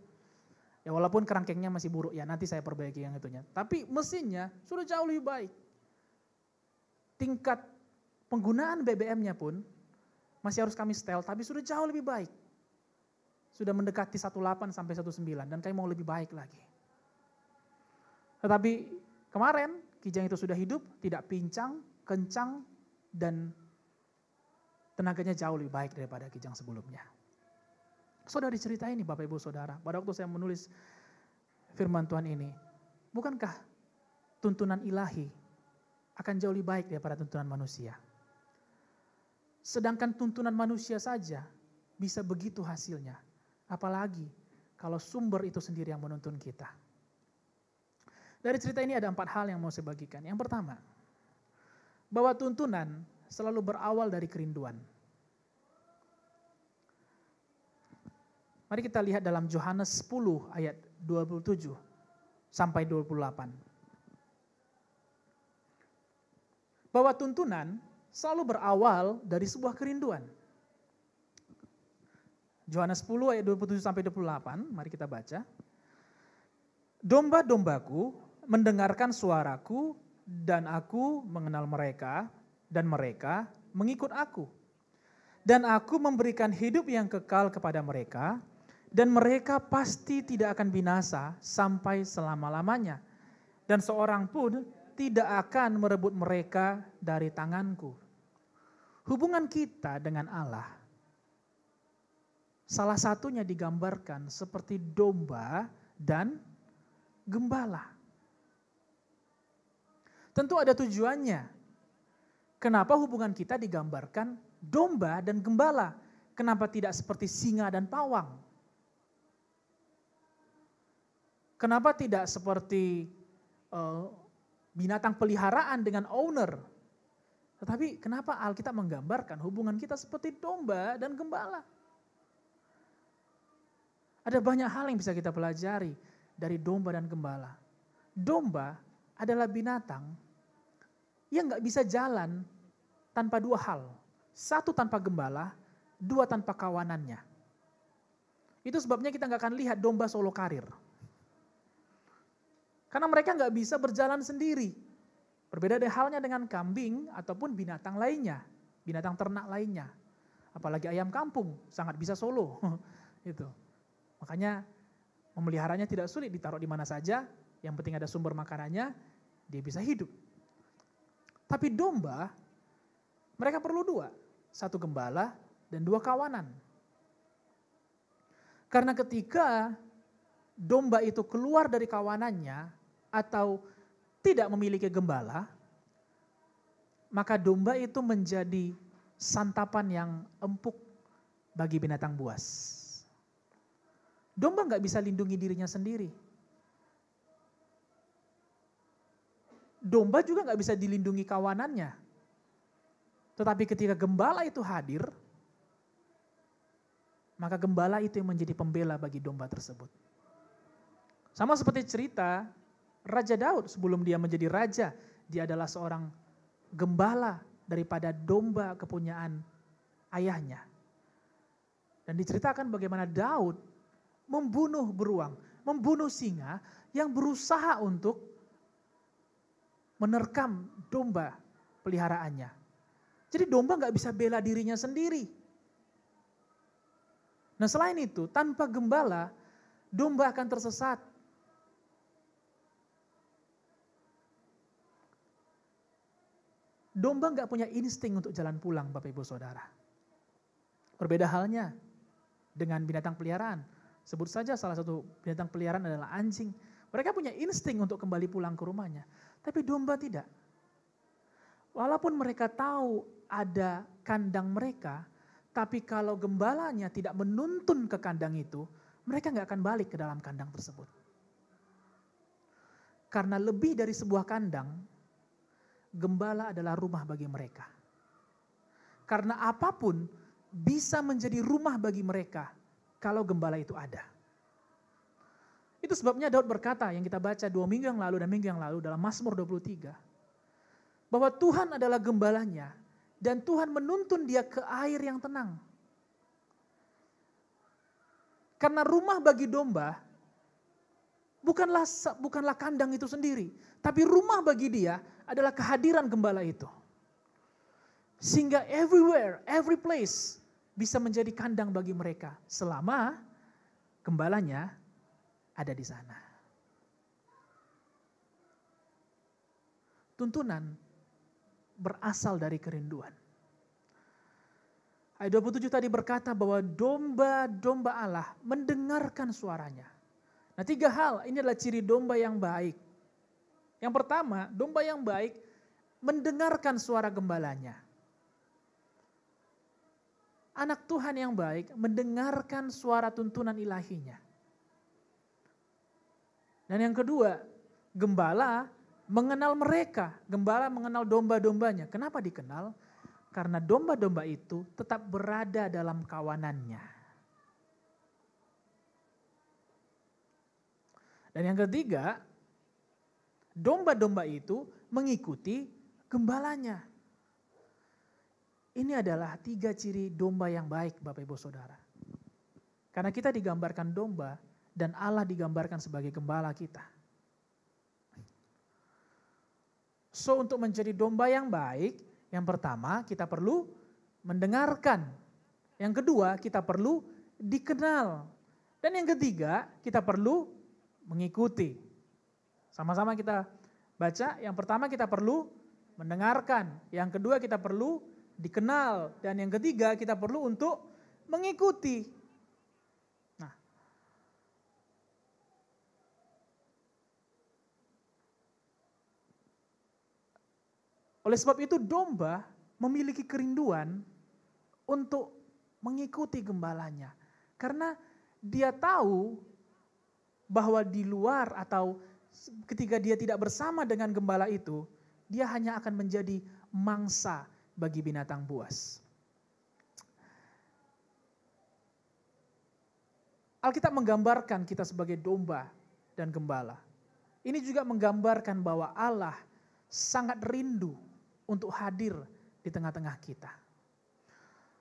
Ya walaupun kerangkengnya masih buruk, ya nanti saya perbaiki yang itunya. Tapi mesinnya sudah jauh lebih baik. Tingkat penggunaan BBM-nya pun masih harus kami setel, tapi sudah jauh lebih baik. Sudah mendekati 18 sampai 19 dan kami mau lebih baik lagi. Tetapi kemarin kijang itu sudah hidup, tidak pincang, kencang, dan tenaganya jauh lebih baik daripada kijang sebelumnya. Saudara cerita ini Bapak Ibu Saudara, pada waktu saya menulis firman Tuhan ini, bukankah tuntunan ilahi akan jauh lebih baik daripada tuntunan manusia? Sedangkan tuntunan manusia saja bisa begitu hasilnya. Apalagi kalau sumber itu sendiri yang menuntun kita. Dari cerita ini ada 4 hal yang mau saya bagikan. Yang pertama, bahwa tuntunan selalu berawal dari kerinduan. Mari kita lihat dalam Yohanes 10 ayat 27 sampai 28. Bahwa tuntunan selalu berawal dari sebuah kerinduan. Yohanes 10 ayat 27 sampai 28, mari kita baca. Domba-dombaku mendengarkan suaraku dan aku mengenal mereka dan mereka mengikut aku. Dan aku memberikan hidup yang kekal kepada mereka dan mereka pasti tidak akan binasa sampai selama-lamanya. Dan seorang pun tidak akan merebut mereka dari tanganku. Hubungan kita dengan Allah salah satunya digambarkan seperti domba dan gembala. Tentu ada tujuannya. Kenapa hubungan kita digambarkan domba dan gembala? Kenapa tidak seperti singa dan pawang? Kenapa tidak seperti binatang peliharaan dengan owner? Tetapi kenapa Alkitab menggambarkan hubungan kita seperti domba dan gembala? Ada banyak hal yang bisa kita pelajari dari domba dan gembala. Domba adalah binatang yang gak bisa jalan tanpa dua hal. Satu tanpa gembala, dua tanpa kawanannya. Itu sebabnya kita gak akan lihat domba solo karir. Karena mereka gak bisa berjalan sendiri. Berbeda halnya dengan kambing ataupun binatang lainnya. Binatang ternak lainnya. Apalagi ayam kampung, sangat bisa solo. Itu. Makanya memeliharanya tidak sulit, ditaruh di mana saja. Yang penting ada sumber makanannya, dia bisa hidup. Tapi domba, mereka perlu dua. Satu gembala dan dua kawanan. Karena ketika domba itu keluar dari kawanannya, atau tidak memiliki gembala, maka domba itu menjadi santapan yang empuk bagi binatang buas. Domba nggak bisa lindungi dirinya sendiri. Domba juga nggak bisa dilindungi kawanannya. Tetapi ketika gembala itu hadir, maka gembala itu yang menjadi pembela bagi domba tersebut. Sama seperti cerita Raja Daud sebelum dia menjadi raja, dia adalah seorang gembala daripada domba kepunyaan ayahnya. Dan diceritakan bagaimana Daud membunuh beruang, membunuh singa yang berusaha untuk menerkam domba peliharaannya. Jadi domba gak bisa bela dirinya sendiri. Nah selain itu, tanpa gembala, domba akan tersesat. Domba nggak punya insting untuk jalan pulang, Bapak Ibu Saudara. Berbeda halnya dengan binatang peliharaan. Sebut saja salah satu binatang peliharaan adalah anjing. Mereka punya insting untuk kembali pulang ke rumahnya. Tapi domba tidak. Walaupun mereka tahu ada kandang mereka, tapi kalau gembalanya tidak menuntun ke kandang itu, mereka nggak akan balik ke dalam kandang tersebut. Karena lebih dari sebuah kandang, gembala adalah rumah bagi mereka. Karena apapun bisa menjadi rumah bagi mereka kalau gembala itu ada. Itu sebabnya Daud berkata yang kita baca 2 minggu yang lalu dan minggu yang lalu dalam Mazmur 23. Bahwa Tuhan adalah gembalanya dan Tuhan menuntun dia ke air yang tenang. Karena rumah bagi domba bukanlah kandang itu sendiri, tapi rumah bagi dia adalah kehadiran gembala itu. Sehingga everywhere, every place bisa menjadi kandang bagi mereka selama gembalanya ada di sana. Tuntunan berasal dari kerinduan. Ayat 27 tadi berkata bahwa domba-domba Allah mendengarkan suaranya. Nah 3 hal, ini adalah ciri domba yang baik. Yang pertama, domba yang baik mendengarkan suara gembalanya. Anak Tuhan yang baik mendengarkan suara tuntunan ilahinya. Dan yang kedua, gembala mengenal mereka. Gembala mengenal domba-dombanya. Kenapa dikenal? Karena domba-domba itu tetap berada dalam kawanannya. Dan yang ketiga, domba-domba itu mengikuti gembalanya. Ini adalah 3 ciri domba yang baik, Bapak Ibu Saudara. Karena kita digambarkan domba dan Allah digambarkan sebagai gembala kita. So, untuk menjadi domba yang baik, yang pertama kita perlu mendengarkan. Yang kedua, kita perlu dikenal. Dan yang ketiga, kita perlu mengikuti. Sama-sama kita baca, yang pertama kita perlu mendengarkan. Yang kedua kita perlu dikenal. Dan yang ketiga kita perlu untuk mengikuti. Nah, oleh sebab itu domba memiliki kerinduan untuk mengikuti gembalanya. Karena dia tahu bahwa di luar atau ketika dia tidak bersama dengan gembala itu, dia hanya akan menjadi mangsa bagi binatang buas. Alkitab menggambarkan kita sebagai domba dan gembala. Ini juga menggambarkan bahwa Allah sangat rindu untuk hadir di tengah-tengah kita.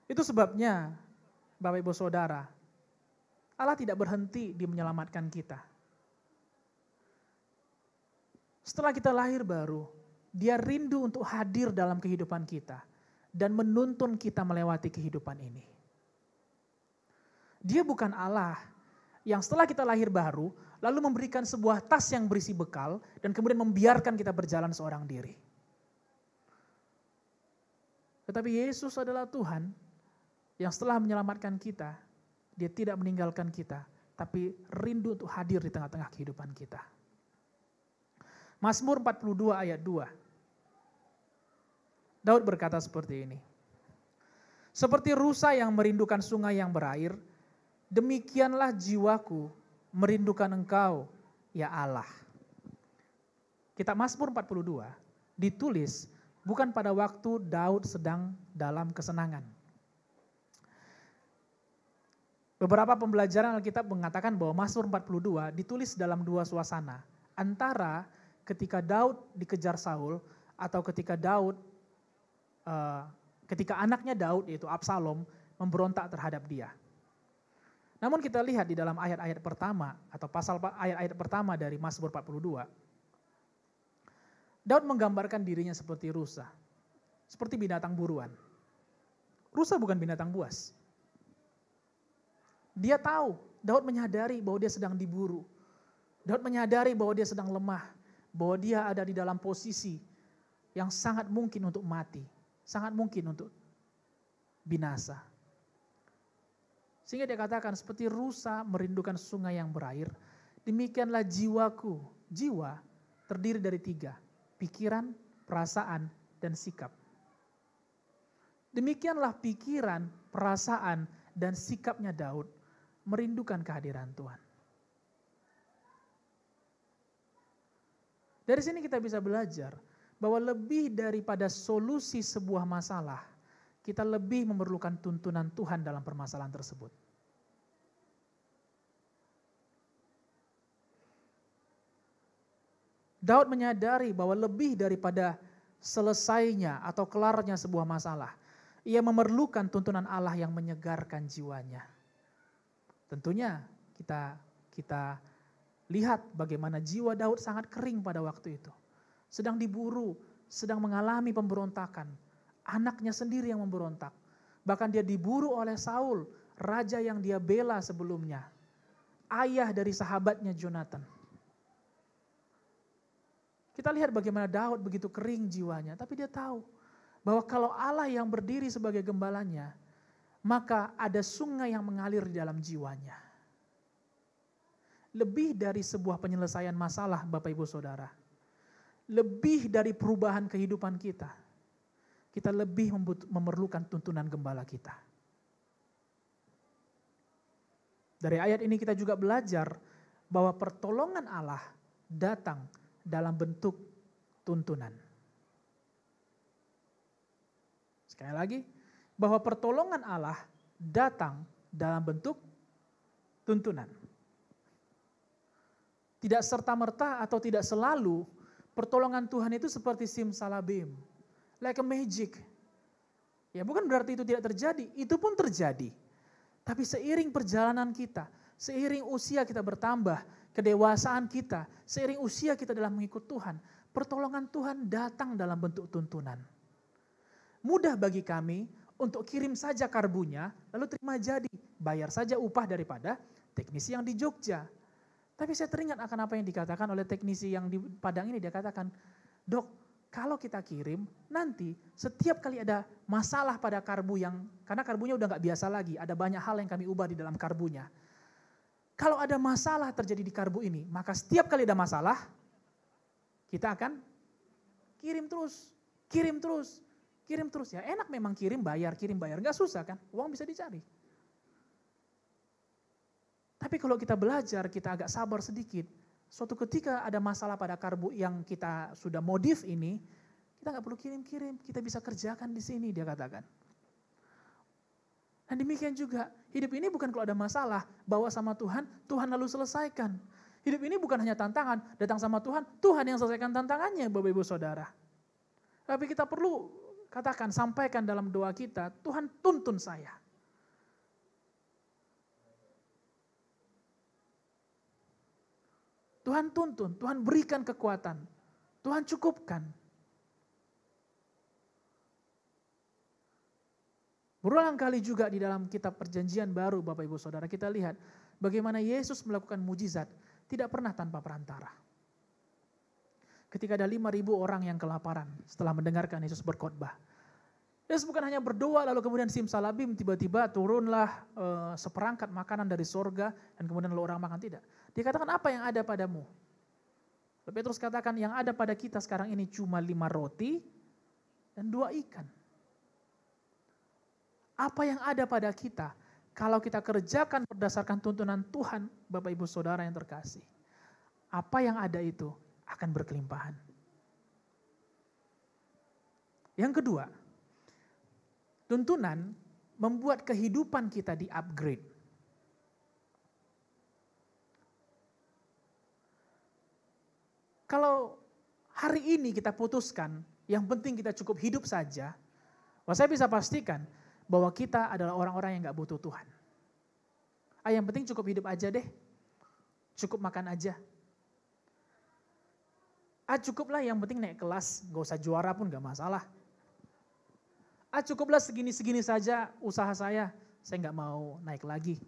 Itu sebabnya, Bapak Ibu Saudara, Allah tidak berhenti di menyelamatkan kita. Setelah kita lahir baru, Dia rindu untuk hadir dalam kehidupan kita dan menuntun kita melewati kehidupan ini. Dia bukan Allah yang setelah kita lahir baru, lalu memberikan sebuah tas yang berisi bekal dan kemudian membiarkan kita berjalan seorang diri. Tetapi Yesus adalah Tuhan yang setelah menyelamatkan kita, Dia tidak meninggalkan kita, tapi rindu untuk hadir di tengah-tengah kehidupan kita. Mazmur 42 ayat 2. Daud berkata seperti ini. Seperti rusa yang merindukan sungai yang berair, demikianlah jiwaku merindukan Engkau, ya Allah. Kitab Mazmur 42 ditulis bukan pada waktu Daud sedang dalam kesenangan. Beberapa pembelajaran Alkitab mengatakan bahwa Mazmur 42 ditulis dalam 2 suasana. Antara ketika Daud dikejar Saul atau ketika anaknya Daud yaitu Absalom memberontak terhadap dia. Namun kita lihat di dalam ayat-ayat pertama atau ayat-ayat pertama dari Mazmur 42, Daud menggambarkan dirinya seperti rusa, seperti binatang buruan. Rusa bukan binatang buas. Dia tahu, Daud menyadari bahwa dia sedang diburu. Daud menyadari bahwa dia sedang lemah, bahwa dia ada di dalam posisi yang sangat mungkin untuk mati, sangat mungkin untuk binasa. Sehingga dia katakan seperti rusa merindukan sungai yang berair, demikianlah jiwaku. Jiwa terdiri dari 3, pikiran, perasaan, dan sikap. Demikianlah pikiran, perasaan, dan sikapnya Daud merindukan kehadiran Tuhan. Dari sini kita bisa belajar bahwa lebih daripada solusi sebuah masalah, kita lebih memerlukan tuntunan Tuhan dalam permasalahan tersebut. Daud menyadari bahwa lebih daripada selesainya atau kelarnya sebuah masalah, ia memerlukan tuntunan Allah yang menyegarkan jiwanya. Tentunya kita lihat bagaimana jiwa Daud sangat kering pada waktu itu. Sedang diburu, sedang mengalami pemberontakan. Anaknya sendiri yang memberontak. Bahkan dia diburu oleh Saul, raja yang dia bela sebelumnya. Ayah dari sahabatnya Jonathan. Kita lihat bagaimana Daud begitu kering jiwanya, tapi dia tahu bahwa kalau Allah yang berdiri sebagai gembalanya, maka ada sungai yang mengalir di dalam jiwanya. Lebih dari sebuah penyelesaian masalah, Bapak Ibu Saudara. Lebih dari perubahan kehidupan kita. Kita lebih memerlukan tuntunan gembala kita. Dari ayat ini kita juga belajar bahwa pertolongan Allah datang dalam bentuk tuntunan. Sekali lagi, bahwa pertolongan Allah datang dalam bentuk tuntunan. Tidak serta-merta atau tidak selalu pertolongan Tuhan itu seperti simsalabim. Like a magic. Ya bukan berarti itu tidak terjadi, itu pun terjadi. Tapi seiring perjalanan kita, seiring usia kita bertambah, kedewasaan kita, seiring usia kita dalam mengikut Tuhan, pertolongan Tuhan datang dalam bentuk tuntunan. Mudah bagi kami untuk kirim saja karbunya, lalu terima jadi, bayar saja upah daripada teknisi yang di Jogja. Tapi saya teringat akan apa yang dikatakan oleh teknisi yang di Padang ini, dia katakan, "Dok, kalau kita kirim, nanti setiap kali ada masalah pada karbu karena karbunya udah gak biasa lagi, ada banyak hal yang kami ubah di dalam karbunya. Kalau ada masalah terjadi di karbu ini, maka setiap kali ada masalah, kita akan kirim terus. Ya enak memang kirim bayar, gak susah kan, uang bisa dicari. Tapi kalau kita belajar, kita agak sabar sedikit, suatu ketika ada masalah pada karbu yang kita sudah modif ini, kita nggak perlu kirim-kirim, kita bisa kerjakan di sini, dia katakan. Dan demikian juga, hidup ini bukan kalau ada masalah, bawa sama Tuhan, Tuhan lalu selesaikan. Hidup ini bukan hanya tantangan, datang sama Tuhan, Tuhan yang selesaikan tantangannya, Bapak Ibu Saudara. Tapi kita perlu katakan, sampaikan dalam doa kita, Tuhan tuntun saya. Tuhan tuntun, Tuhan berikan kekuatan, Tuhan cukupkan. Berulang kali juga di dalam kitab Perjanjian Baru, Bapak Ibu Saudara, kita lihat bagaimana Yesus melakukan mujizat tidak pernah tanpa perantara. Ketika ada 5.000 orang yang kelaparan setelah mendengarkan Yesus berkhotbah. Yesus bukan hanya berdoa lalu kemudian simsalabim tiba-tiba turunlah seperangkat makanan dari sorga dan kemudian lalu orang makan, tidak. Dia katakan apa yang ada padamu? Lalu Petrus katakan yang ada pada kita sekarang ini cuma 5 roti dan 2 ikan. Apa yang ada pada kita kalau kita kerjakan berdasarkan tuntunan Tuhan, Bapak Ibu Saudara yang terkasih. Apa yang ada itu akan berkelimpahan. Yang kedua, tuntunan membuat kehidupan kita di-upgrade. Kalau hari ini kita putuskan, yang penting kita cukup hidup saja, saya bisa pastikan bahwa kita adalah orang-orang yang gak butuh Tuhan. Yang penting cukup hidup aja deh, cukup makan aja. Cukuplah yang penting naik kelas, gak usah juara pun gak masalah. Cukuplah segini-segini saja usaha saya gak mau naik lagi.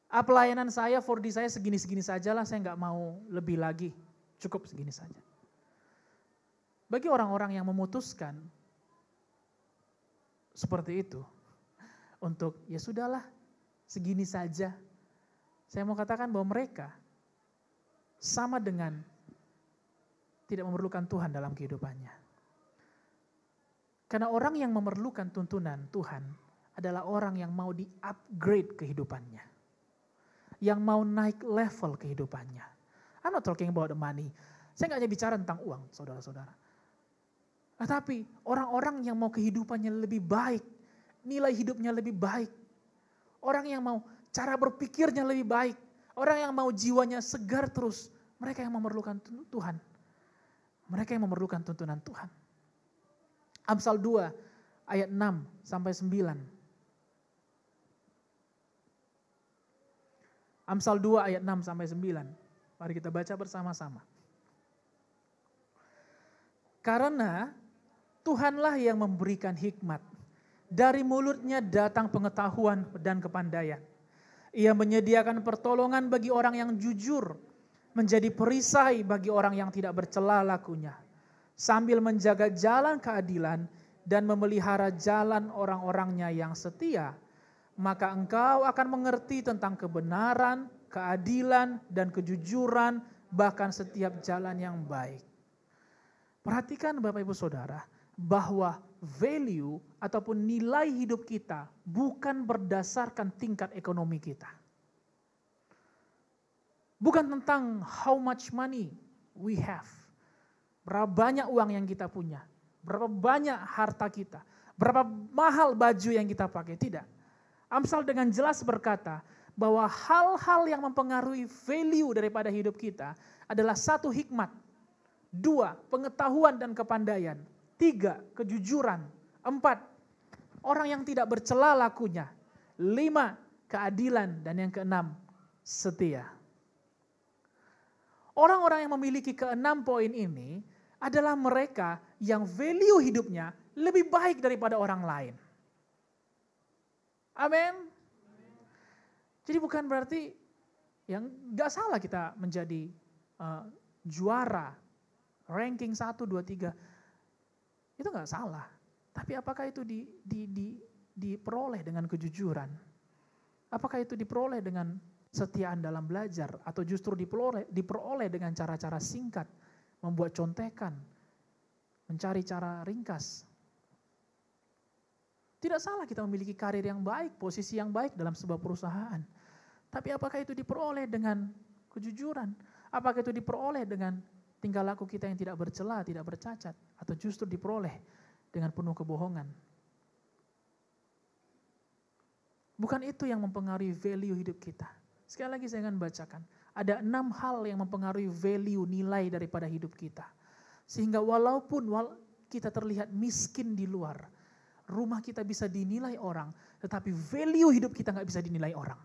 Pelayanan saya, 4D saya segini-segini sajalah, saya gak mau lebih lagi. Cukup segini saja. Bagi orang-orang yang memutuskan seperti itu, untuk ya sudahlah segini saja. Saya mau katakan bahwa mereka sama dengan tidak memerlukan Tuhan dalam kehidupannya. Karena orang yang memerlukan tuntunan Tuhan adalah orang yang mau di-upgrade kehidupannya. Yang mau naik level kehidupannya. I'm not talking about the money. Saya nggak hanya bicara tentang uang, saudara-saudara. Tetapi orang-orang yang mau kehidupannya lebih baik, nilai hidupnya lebih baik. Orang yang mau cara berpikirnya lebih baik. Orang yang mau jiwanya segar terus. Mereka yang memerlukan Tuhan. Mereka yang memerlukan tuntunan Tuhan. Amsal 2 ayat 6 sampai 9. Amsal 2 ayat 6 sampai 9. Mari kita baca bersama-sama. Karena Tuhanlah yang memberikan hikmat. Dari mulutnya datang pengetahuan dan kepandaian. Ia menyediakan pertolongan bagi orang yang jujur. Menjadi perisai bagi orang yang tidak bercela lakunya. Sambil menjaga jalan keadilan dan memelihara jalan orang-orangnya yang setia. Maka engkau akan mengerti tentang kebenaran, keadilan, dan kejujuran, bahkan setiap jalan yang baik. Perhatikan Bapak Ibu Saudara, bahwa value ataupun nilai hidup kita bukan berdasarkan tingkat ekonomi kita. Bukan tentang how much money we have. Berapa banyak uang yang kita punya. Berapa banyak harta kita. Berapa mahal baju yang kita pakai. Tidak. Amsal dengan jelas berkata bahwa hal-hal yang mempengaruhi value daripada hidup kita adalah 1, hikmat, 2, pengetahuan dan kepandaian, 3, kejujuran, 4, orang yang tidak bercela lakunya, 5, keadilan, dan yang ke-6, setia. Orang-orang yang memiliki ke-6 poin ini adalah mereka yang value hidupnya lebih baik daripada orang lain. Amin. Jadi bukan berarti yang gak salah kita menjadi juara, ranking 1, 2, 3. Itu gak salah. Tapi apakah itu diperoleh dengan kejujuran? Apakah itu diperoleh dengan kesetiaan dalam belajar? Atau justru diperoleh dengan cara-cara singkat, membuat contekan, mencari cara ringkas? Tidak salah kita memiliki karir yang baik, posisi yang baik dalam sebuah perusahaan. Tapi apakah itu diperoleh dengan kejujuran? Apakah itu diperoleh dengan tingkah laku kita yang tidak bercela, tidak bercacat? Atau justru diperoleh dengan penuh kebohongan? Bukan itu yang mempengaruhi value hidup kita. Sekali lagi saya akan bacakan. Ada 6 hal yang mempengaruhi value, nilai daripada hidup kita. Sehingga walaupun kita terlihat miskin di luar, rumah kita bisa dinilai orang, tetapi value hidup kita gak bisa dinilai orang.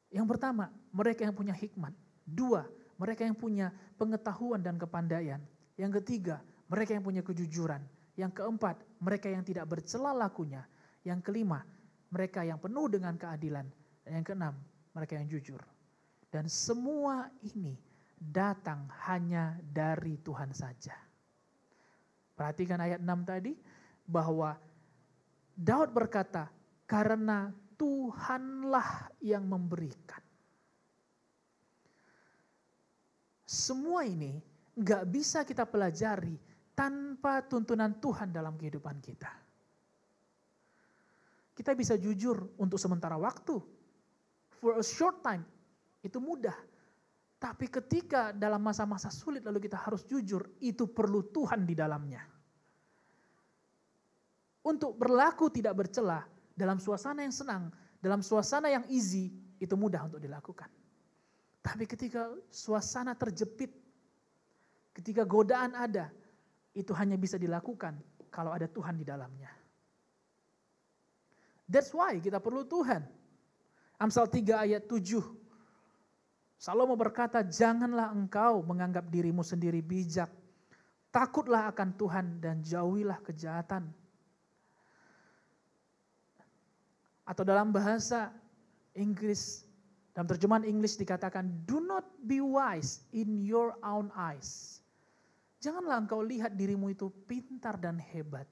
Yang pertama, mereka yang punya hikmat. 2, mereka yang punya pengetahuan dan kepandaian. Yang ketiga, mereka yang punya kejujuran. Yang keempat, mereka yang tidak bercela lakunya. Yang kelima, mereka yang penuh dengan keadilan. Dan yang keenam, mereka yang jujur. Dan semua ini datang hanya dari Tuhan saja. Perhatikan ayat 6 tadi, bahwa Daud berkata, karena Tuhanlah yang memberikan. Semua ini gak bisa kita pelajari tanpa tuntunan Tuhan dalam kehidupan kita. Kita bisa jujur untuk sementara waktu, for a short time, itu mudah. Tapi ketika dalam masa-masa sulit lalu kita harus jujur, itu perlu Tuhan di dalamnya. Untuk berlaku tidak bercela dalam suasana yang senang, dalam suasana yang easy, itu mudah untuk dilakukan. Tapi ketika suasana terjepit, ketika godaan ada, itu hanya bisa dilakukan kalau ada Tuhan di dalamnya. That's why kita perlu Tuhan. Amsal 3 ayat 7. Salomo berkata, janganlah engkau menganggap dirimu sendiri bijak. Takutlah akan Tuhan dan jauhilah kejahatan. Atau dalam bahasa Inggris, dalam terjemahan Inggris dikatakan, do not be wise in your own eyes. Janganlah engkau lihat dirimu itu pintar dan hebat.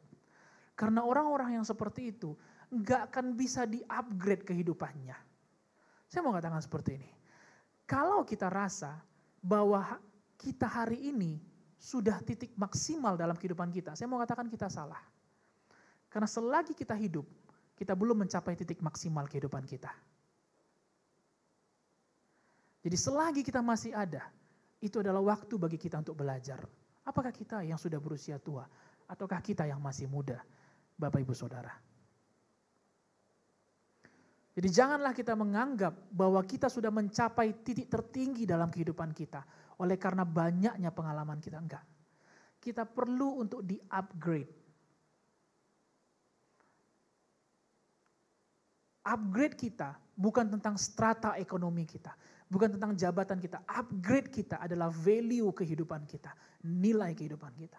Karena orang-orang yang seperti itu enggak akan bisa di-upgrade kehidupannya. Saya mau katakan seperti ini. Kalau kita rasa bahwa kita hari ini sudah titik maksimal dalam kehidupan kita, saya mau katakan kita salah. Karena selagi kita hidup, kita belum mencapai titik maksimal kehidupan kita. Jadi selagi kita masih ada, itu adalah waktu bagi kita untuk belajar. Apakah kita yang sudah berusia tua, ataukah kita yang masih muda, Bapak Ibu Saudara? Jadi janganlah kita menganggap bahwa kita sudah mencapai titik tertinggi dalam kehidupan kita, oleh karena banyaknya pengalaman kita. Enggak. Kita perlu untuk di-upgrade. Upgrade kita bukan tentang strata ekonomi kita, bukan tentang jabatan kita. Upgrade kita adalah value kehidupan kita, nilai kehidupan kita.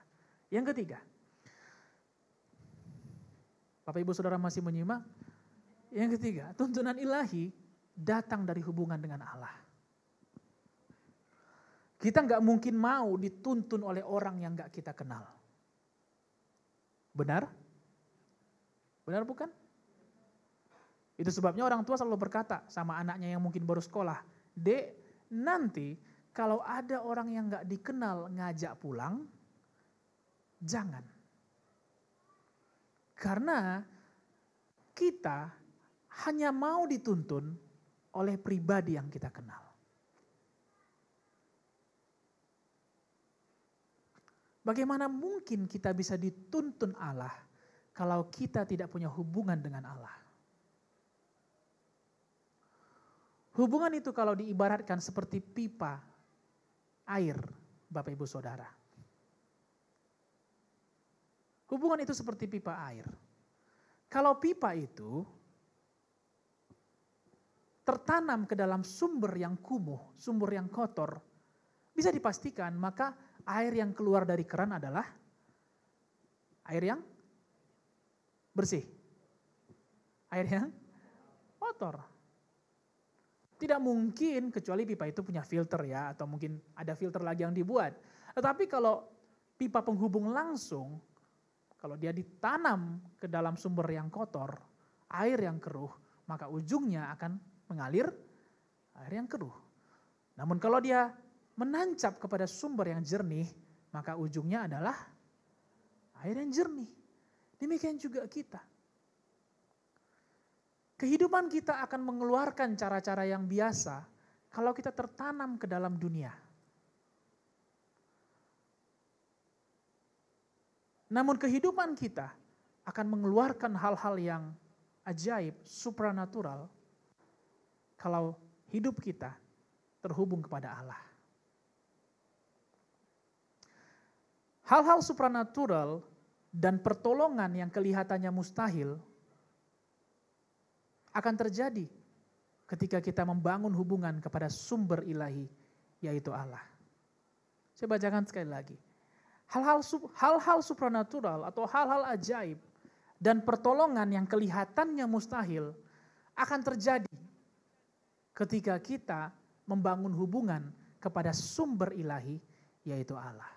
Yang ketiga, Bapak Ibu Saudara masih menyimak? Yang ketiga, tuntunan ilahi datang dari hubungan dengan Allah. Kita nggak mungkin mau dituntun oleh orang yang nggak kita kenal. Benar? Benar bukan? Itu sebabnya orang tua selalu berkata sama anaknya yang mungkin baru sekolah, Dek, nanti kalau ada orang yang gak dikenal ngajak pulang, jangan. Karena kita hanya mau dituntun oleh pribadi yang kita kenal. Bagaimana mungkin kita bisa dituntun Allah kalau kita tidak punya hubungan dengan Allah? Hubungan itu kalau diibaratkan seperti pipa air, Bapak Ibu Saudara. Hubungan itu seperti pipa air. Kalau pipa itu tertanam ke dalam sumber yang kumuh, sumber yang kotor, bisa dipastikan maka air yang keluar dari keran adalah air yang bersih. Air yang kotor. Tidak mungkin kecuali pipa itu punya filter ya, atau mungkin ada filter lagi yang dibuat. Tetapi kalau pipa penghubung langsung, kalau dia ditanam ke dalam sumber yang kotor, air yang keruh, maka ujungnya akan mengalir air yang keruh. Namun kalau dia menancap kepada sumber yang jernih, maka ujungnya adalah air yang jernih. Demikian juga kita. Kehidupan kita akan mengeluarkan cara-cara yang biasa kalau kita tertanam ke dalam dunia. Namun kehidupan kita akan mengeluarkan hal-hal yang ajaib, supranatural, kalau hidup kita terhubung kepada Allah. Hal-hal supranatural dan pertolongan yang kelihatannya mustahil akan terjadi ketika kita membangun hubungan kepada sumber ilahi, yaitu Allah. Saya bacakan sekali lagi. Hal-hal supranatural atau hal-hal ajaib dan pertolongan yang kelihatannya mustahil akan terjadi ketika kita membangun hubungan kepada sumber ilahi, yaitu Allah.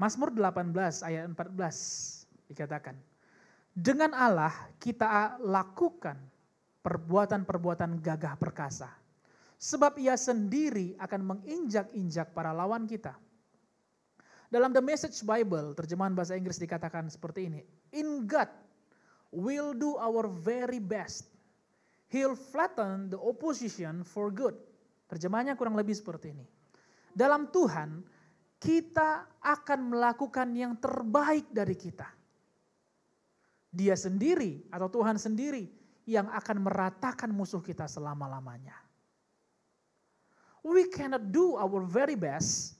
Mazmur 18 ayat 14 dikatakan, dengan Allah kita lakukan perbuatan-perbuatan gagah perkasa, sebab Ia sendiri akan menginjak-injak para lawan kita. Dalam The Message Bible, terjemahan bahasa Inggris dikatakan seperti ini, in God we'll do our very best. He'll flatten the opposition for good. Terjemahannya kurang lebih seperti ini. Dalam Tuhan, kita akan melakukan yang terbaik dari kita. Dia sendiri atau Tuhan sendiri yang akan meratakan musuh kita selama-lamanya. We cannot do our very best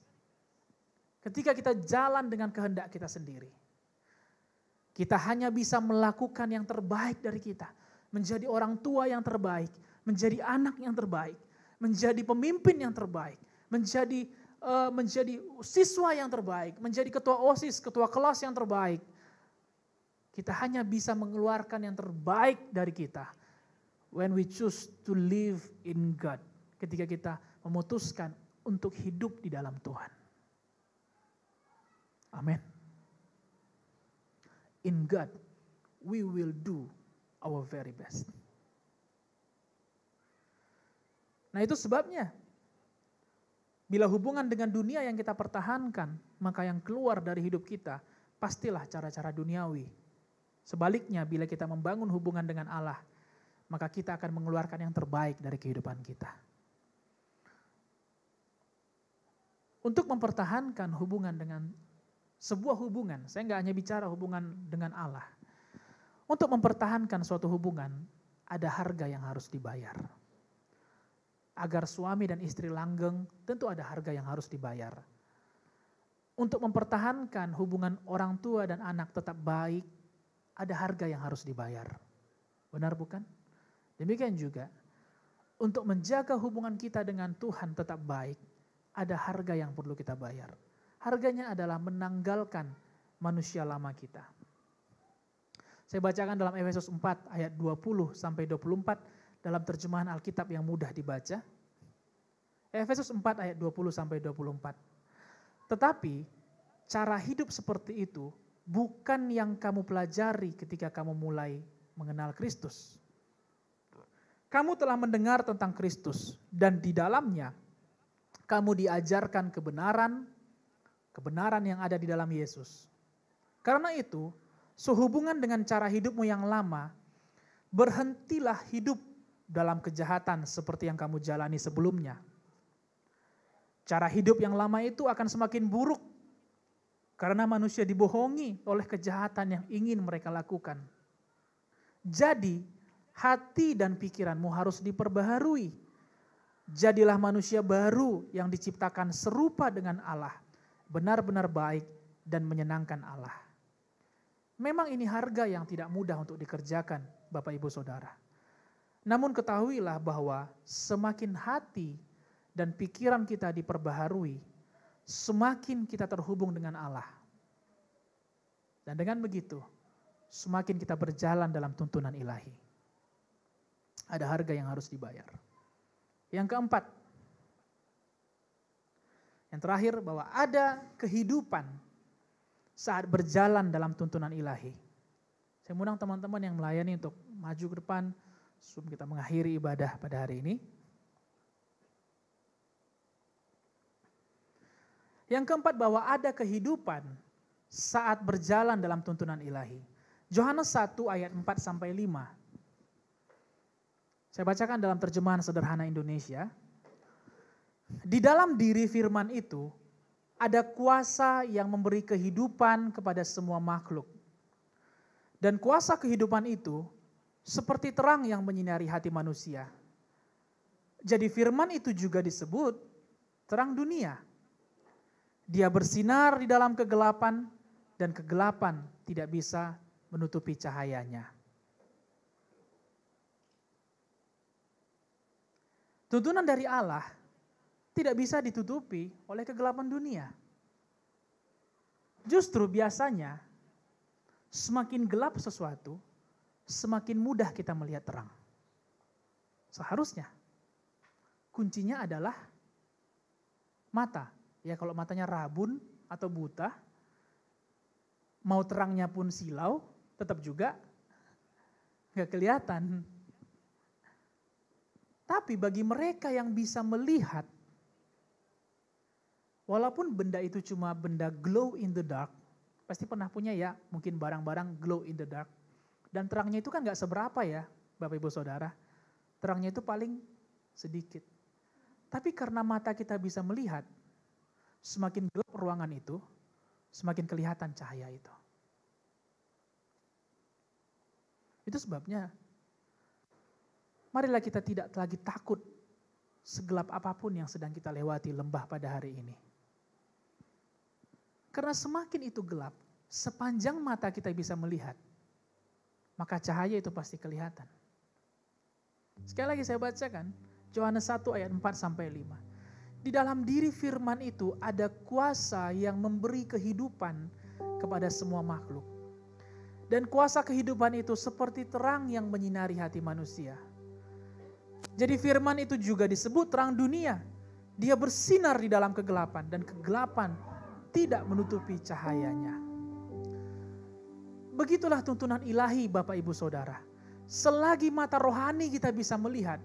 ketika kita jalan dengan kehendak kita sendiri. Kita hanya bisa melakukan yang terbaik dari kita. Menjadi orang tua yang terbaik, menjadi anak yang terbaik, menjadi pemimpin yang terbaik, menjadi siswa yang terbaik, menjadi ketua OSIS, ketua kelas yang terbaik. Kita hanya bisa mengeluarkan yang terbaik dari kita when we choose to live in God. Ketika kita memutuskan untuk hidup di dalam Tuhan. Amin. In God, we will do our very best. Nah itu sebabnya, bila hubungan dengan dunia yang kita pertahankan, maka yang keluar dari hidup kita, pastilah cara-cara duniawi. Sebaliknya, bila kita membangun hubungan dengan Allah, maka kita akan mengeluarkan yang terbaik dari kehidupan kita. Untuk mempertahankan hubungan dengan sebuah hubungan, saya nggak hanya bicara hubungan dengan Allah. Untuk mempertahankan suatu hubungan, ada harga yang harus dibayar. Agar suami dan istri langgeng, tentu ada harga yang harus dibayar. Untuk mempertahankan hubungan orang tua dan anak tetap baik, ada harga yang harus dibayar. Benar bukan? Demikian juga, untuk menjaga hubungan kita dengan Tuhan tetap baik, ada harga yang perlu kita bayar. Harganya adalah menanggalkan manusia lama kita. Saya bacakan dalam Efesus 4 ayat 20 sampai 24 dalam terjemahan Alkitab yang mudah dibaca. Efesus 4 ayat 20 sampai 24. Tetapi cara hidup seperti itu bukan yang kamu pelajari ketika kamu mulai mengenal Kristus. Kamu telah mendengar tentang Kristus dan di dalamnya kamu diajarkan kebenaran yang ada di dalam Yesus. Karena itu, sehubungan dengan cara hidupmu yang lama, berhentilah hidup dalam kejahatan seperti yang kamu jalani sebelumnya. Cara hidup yang lama itu akan semakin buruk karena manusia dibohongi oleh kejahatan yang ingin mereka lakukan. Jadi, hati dan pikiranmu harus diperbaharui. Jadilah manusia baru yang diciptakan serupa dengan Allah, benar-benar baik dan menyenangkan Allah. Memang ini harga yang tidak mudah untuk dikerjakan, Bapak Ibu Saudara. Namun ketahuilah bahwa semakin hati dan pikiran kita diperbaharui, semakin kita terhubung dengan Allah. Dan dengan begitu, semakin kita berjalan dalam tuntunan ilahi. Ada harga yang harus dibayar. Yang keempat, yang terakhir, bahwa ada kehidupan saat berjalan dalam tuntunan ilahi. Saya mengundang teman-teman yang melayani untuk maju ke depan sebelum kita mengakhiri ibadah pada hari ini. Yang keempat, bahwa ada kehidupan saat berjalan dalam tuntunan ilahi. Yohanes 1 ayat 4-5. Saya bacakan dalam terjemahan sederhana Indonesia. Di dalam diri firman itu ada kuasa yang memberi kehidupan kepada semua makhluk. Dan kuasa kehidupan itu seperti terang yang menyinari hati manusia. Jadi firman itu juga disebut terang dunia. Dia bersinar di dalam kegelapan dan kegelapan tidak bisa menutupi cahayanya. Tuntunan dari Allah tidak bisa ditutupi oleh kegelapan dunia. Justru biasanya semakin gelap sesuatu, semakin mudah kita melihat terang. Seharusnya kuncinya adalah mata. Ya kalau matanya rabun atau buta, mau terangnya pun silau, tetap juga nggak kelihatan. Tapi bagi mereka yang bisa melihat, walaupun benda itu cuma benda glow in the dark, pasti pernah punya ya, mungkin barang-barang glow in the dark. Dan terangnya itu kan gak seberapa ya, Bapak Ibu Saudara. Terangnya itu paling sedikit. Tapi karena mata kita bisa melihat, semakin gelap ruangan itu, semakin kelihatan cahaya itu. Itu sebabnya, marilah kita tidak lagi takut segelap apapun yang sedang kita lewati lembah pada hari ini. Karena semakin itu gelap, sepanjang mata kita bisa melihat, maka cahaya itu pasti kelihatan. Sekali lagi saya bacakan, Yohanes 1 ayat 4-5. Di dalam diri firman itu ada kuasa yang memberi kehidupan kepada semua makhluk. Dan kuasa kehidupan itu seperti terang yang menyinari hati manusia. Jadi firman itu juga disebut terang dunia. Dia bersinar di dalam kegelapan dan kegelapan tidak menutupi cahayanya. Begitulah tuntunan ilahi Bapak Ibu Saudara. Selagi mata rohani kita bisa melihat,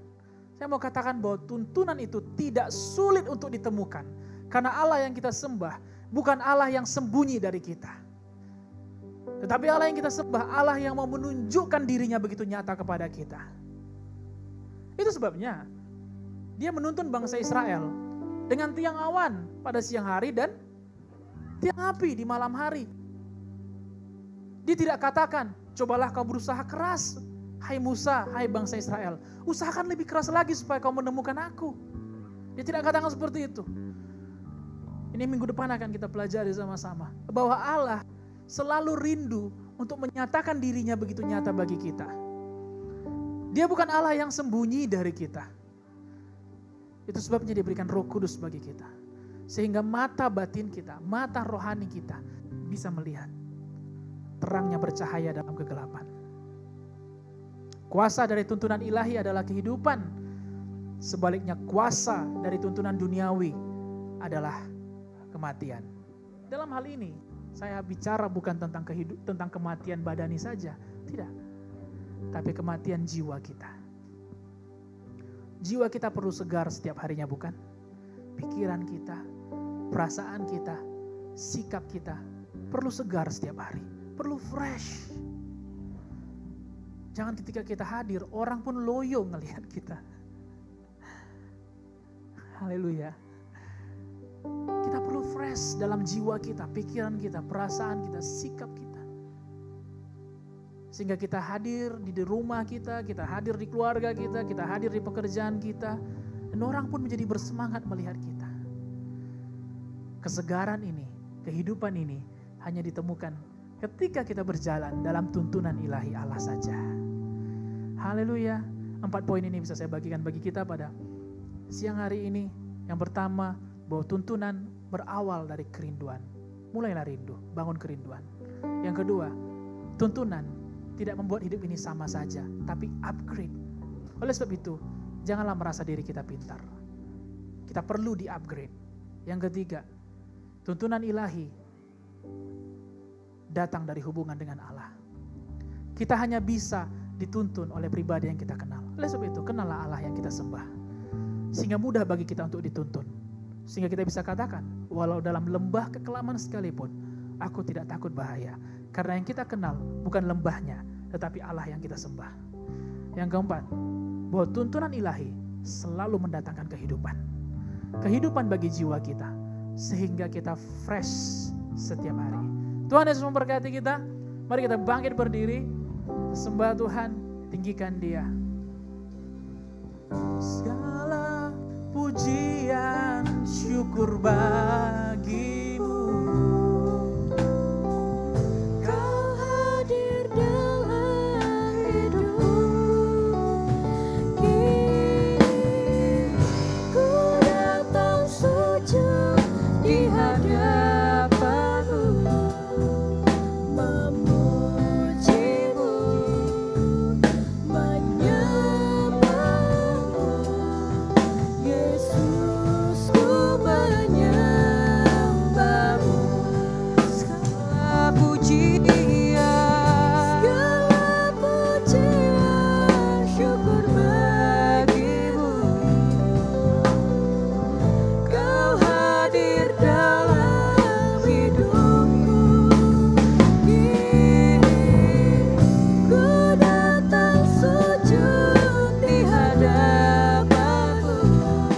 saya mau katakan bahwa tuntunan itu tidak sulit untuk ditemukan. Karena Allah yang kita sembah bukan Allah yang sembunyi dari kita. Tetapi Allah yang kita sembah, Allah yang mau menunjukkan dirinya begitu nyata kepada kita. Itu sebabnya dia menuntun bangsa Israel dengan tiang awan pada siang hari dan tiang api di malam hari. Dia tidak katakan, cobalah kau berusaha keras, hai Musa, hai bangsa Israel. Usahakan lebih keras lagi supaya kau menemukan aku. Dia tidak katakan seperti itu. Ini minggu depan akan kita pelajari sama-sama. Bahwa Allah selalu rindu untuk menyatakan dirinya begitu nyata bagi kita. Dia bukan Allah yang sembunyi dari kita. Itu sebabnya diberikan Roh Kudus bagi kita. Sehingga mata batin kita, mata rohani kita bisa melihat. Terangnya bercahaya dalam kegelapan. Kuasa dari tuntunan ilahi adalah kehidupan. Sebaliknya kuasa dari tuntunan duniawi adalah kematian. Dalam hal ini, saya bicara bukan tentang kematian badani saja. Tidak. Tapi kematian jiwa kita. Jiwa kita perlu segar setiap harinya, bukan? Pikiran kita, perasaan kita, sikap kita perlu segar setiap hari. Perlu fresh. Jangan ketika kita hadir, orang pun loyo ngelihat kita. Haleluya. Kita perlu fresh dalam jiwa kita, pikiran kita, perasaan kita, sikap kita. Sehingga kita hadir di rumah kita hadir di keluarga kita hadir di pekerjaan kita. Dan orang pun menjadi bersemangat melihat kita. Kesegaran ini, kehidupan ini hanya ditemukan ketika kita berjalan dalam tuntunan ilahi Allah saja. Haleluya. 4 poin ini bisa saya bagikan bagi kita pada siang hari ini. Yang pertama, bahwa tuntunan berawal dari kerinduan. Mulailah rindu, bangun kerinduan. Yang kedua, tuntunan tidak membuat hidup ini sama saja, tapi upgrade. Oleh sebab itu, janganlah merasa diri kita pintar. Kita perlu di-upgrade. Yang ketiga, tuntunan ilahi datang dari hubungan dengan Allah. Kita hanya bisa dituntun oleh pribadi yang kita kenal. Oleh sebab itu, kenallah Allah yang kita sembah. Sehingga mudah bagi kita untuk dituntun. Sehingga kita bisa katakan, walau dalam lembah kekelaman sekalipun, aku tidak takut bahaya. Karena yang kita kenal bukan lembahnya, tetapi Allah yang kita sembah. Yang keempat, bahwa tuntunan ilahi selalu mendatangkan kehidupan. Kehidupan bagi jiwa kita, sehingga kita fresh setiap hari. Tuhan Yesus memberkati kita. Mari kita bangkit berdiri, sembah Tuhan, tinggikan Dia. Segala pujian syukur bagimu. Kau hadir dalam hidup. Kini ku datang sujud di hadapan-Mu, memuji-Mu, menyembah-Mu. Yesus, ku menyembah-Mu. Segala pujian, Segala pujian syukur bagimu. Kau hadir dalam hidupku. Kini ku datang sujud di hadapan-Mu,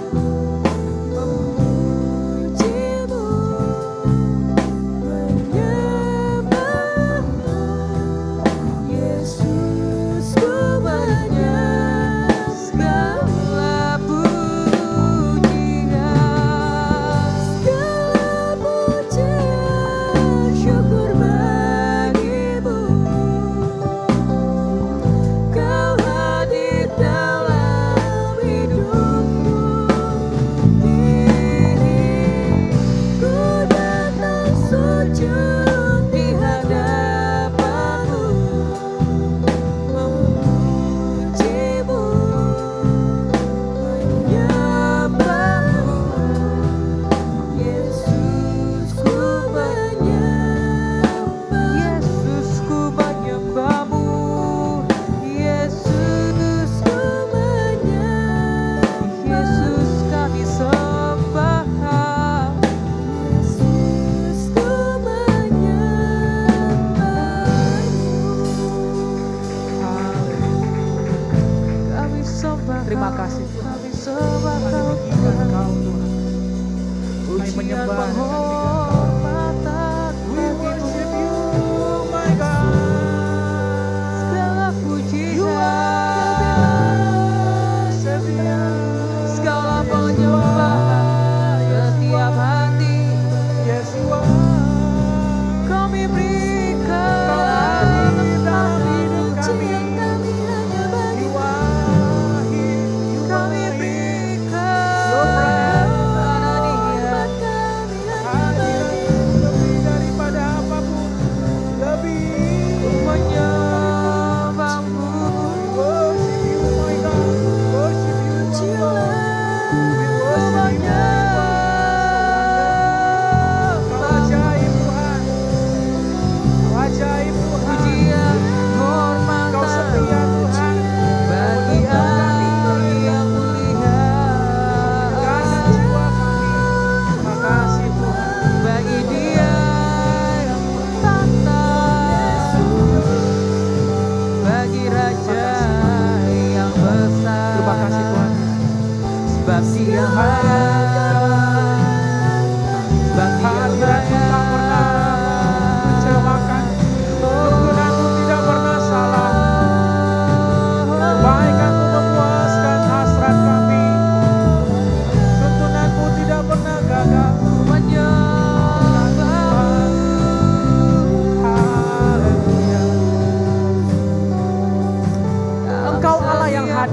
memuji-Mu, menyembah-Mu. Yesus, ku menyembah. segala pujian, Segala pujian syukur bagimu. Kau hadir dalam hidupku. Kini ku datang sujud di hadapan-Mu, memuji-Mu, menyembah-Mu. Yesus, ku menyembah. Yesus ku menyembah-Mu, Yesus, Ku menyembah. Yesus kami sembah. Yesus, ku menyembah-Mu. Kami sembah Terima Kau, kasih Tuhan. kami sembah Kami Kau, meninggikan Engkau Tuhan. Kami pujian menyembah dan meninggikan Engkau. penghormatan We bagimu. worship you, my God. Segala You pujian, are Savior. segala penyembahan setiap hati Yes, you are. kami Kau berikan. hadir dalam hidup kami. Pujian kami hanya bagi You are here. You Kami are here. berikan Your presence. Hadirat kami hanya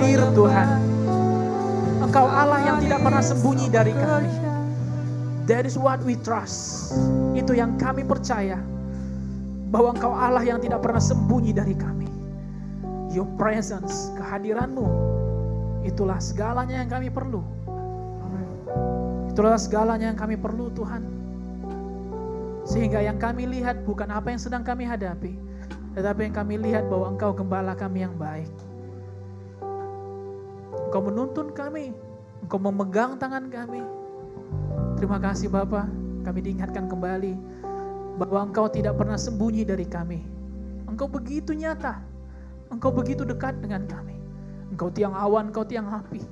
hadir Tuhan. Engkau Allah yang tidak pernah sembunyi dari kami. That is what we trust. Itu yang kami percaya, bahwa Engkau Allah yang tidak pernah sembunyi dari kami. Your presence, kehadiran-Mu, itulah segalanya yang kami perlu. Itulah segalanya yang kami perlu Tuhan. Sehingga yang kami lihat bukan apa yang sedang kami hadapi, tetapi yang kami lihat bahwa Engkau gembala kami yang baik. Engkau menuntun kami, Engkau memegang tangan kami. Terima kasih Bapa, kami diingatkan kembali bahwa Engkau tidak pernah sembunyi dari kami. Engkau begitu nyata, Engkau begitu dekat dengan kami. Engkau tiang awan, Engkau tiang api.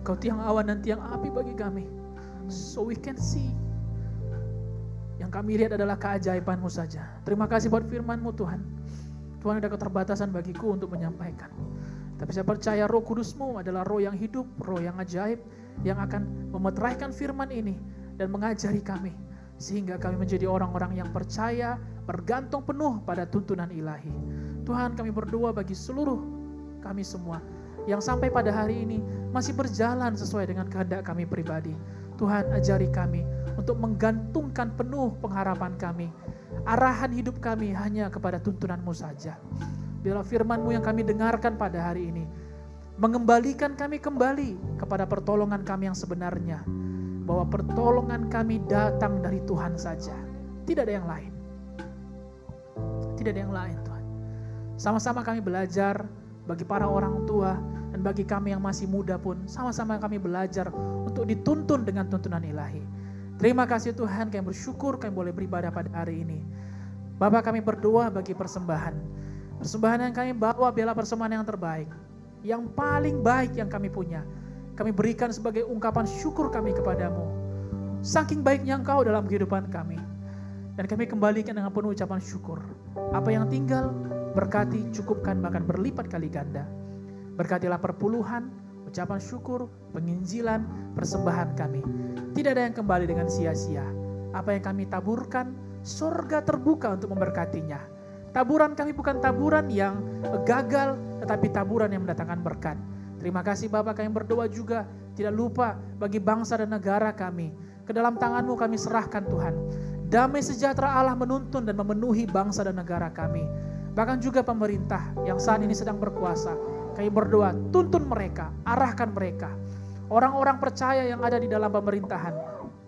Engkau tiang awan dan tiang api bagi kami. So we can see. Yang kami lihat adalah keajaiban-Mu saja. Terima kasih buat firman-Mu Tuhan. Tuhan, ada keterbatasan bagiku untuk menyampaikan. Tapi saya percaya Roh Kudus-Mu adalah roh yang hidup, roh yang ajaib, yang akan memeteraikan firman ini dan mengajari kami. Sehingga kami menjadi orang-orang yang percaya, bergantung penuh pada tuntunan ilahi. Tuhan, kami berdoa bagi seluruh kami semua yang sampai pada hari ini masih berjalan sesuai dengan kehendak kami pribadi. Tuhan, ajari kami untuk menggantungkan penuh pengharapan kami, arahan hidup kami hanya kepada tuntunan-Mu saja. Biarlah firman-Mu yang kami dengarkan pada hari ini mengembalikan kami kembali kepada pertolongan kami yang sebenarnya, bahwa pertolongan kami datang dari Tuhan saja, tidak ada yang lain. Tidak ada yang lain Tuhan. Sama-sama kami belajar, bagi para orang tua dan bagi kami yang masih muda pun, sama-sama kami belajar untuk dituntun dengan tuntunan ilahi. Terima kasih Tuhan, kami bersyukur kami boleh beribadah pada hari ini. Bapa, kami berdoa bagi persembahan. Persembahan yang kami bawa biarlah persembahan yang terbaik, yang paling baik yang kami punya. Kami berikan sebagai ungkapan syukur kami kepadamu. Saking baiknya Engkau dalam kehidupan kami. Dan kami kembalikan dengan penuh ucapan syukur. Apa yang tinggal, berkati, cukupkan, bahkan berlipat kali ganda. Berkatilah perpuluhan, ucapan syukur, penginjilan, persembahan kami. Tidak ada yang kembali dengan sia-sia. Apa yang kami taburkan, surga terbuka untuk memberkatinya. Taburan kami bukan taburan yang gagal, tetapi taburan yang mendatangkan berkat. Terima kasih Bapak, kami berdoa juga tidak lupa bagi bangsa dan negara kami. Ke dalam tangan-Mu kami serahkan Tuhan. Damai sejahtera Allah menuntun dan memenuhi bangsa dan negara kami. Bahkan juga pemerintah yang saat ini sedang berkuasa. Kami berdoa, tuntun mereka, arahkan mereka. Orang-orang percaya yang ada di dalam pemerintahan,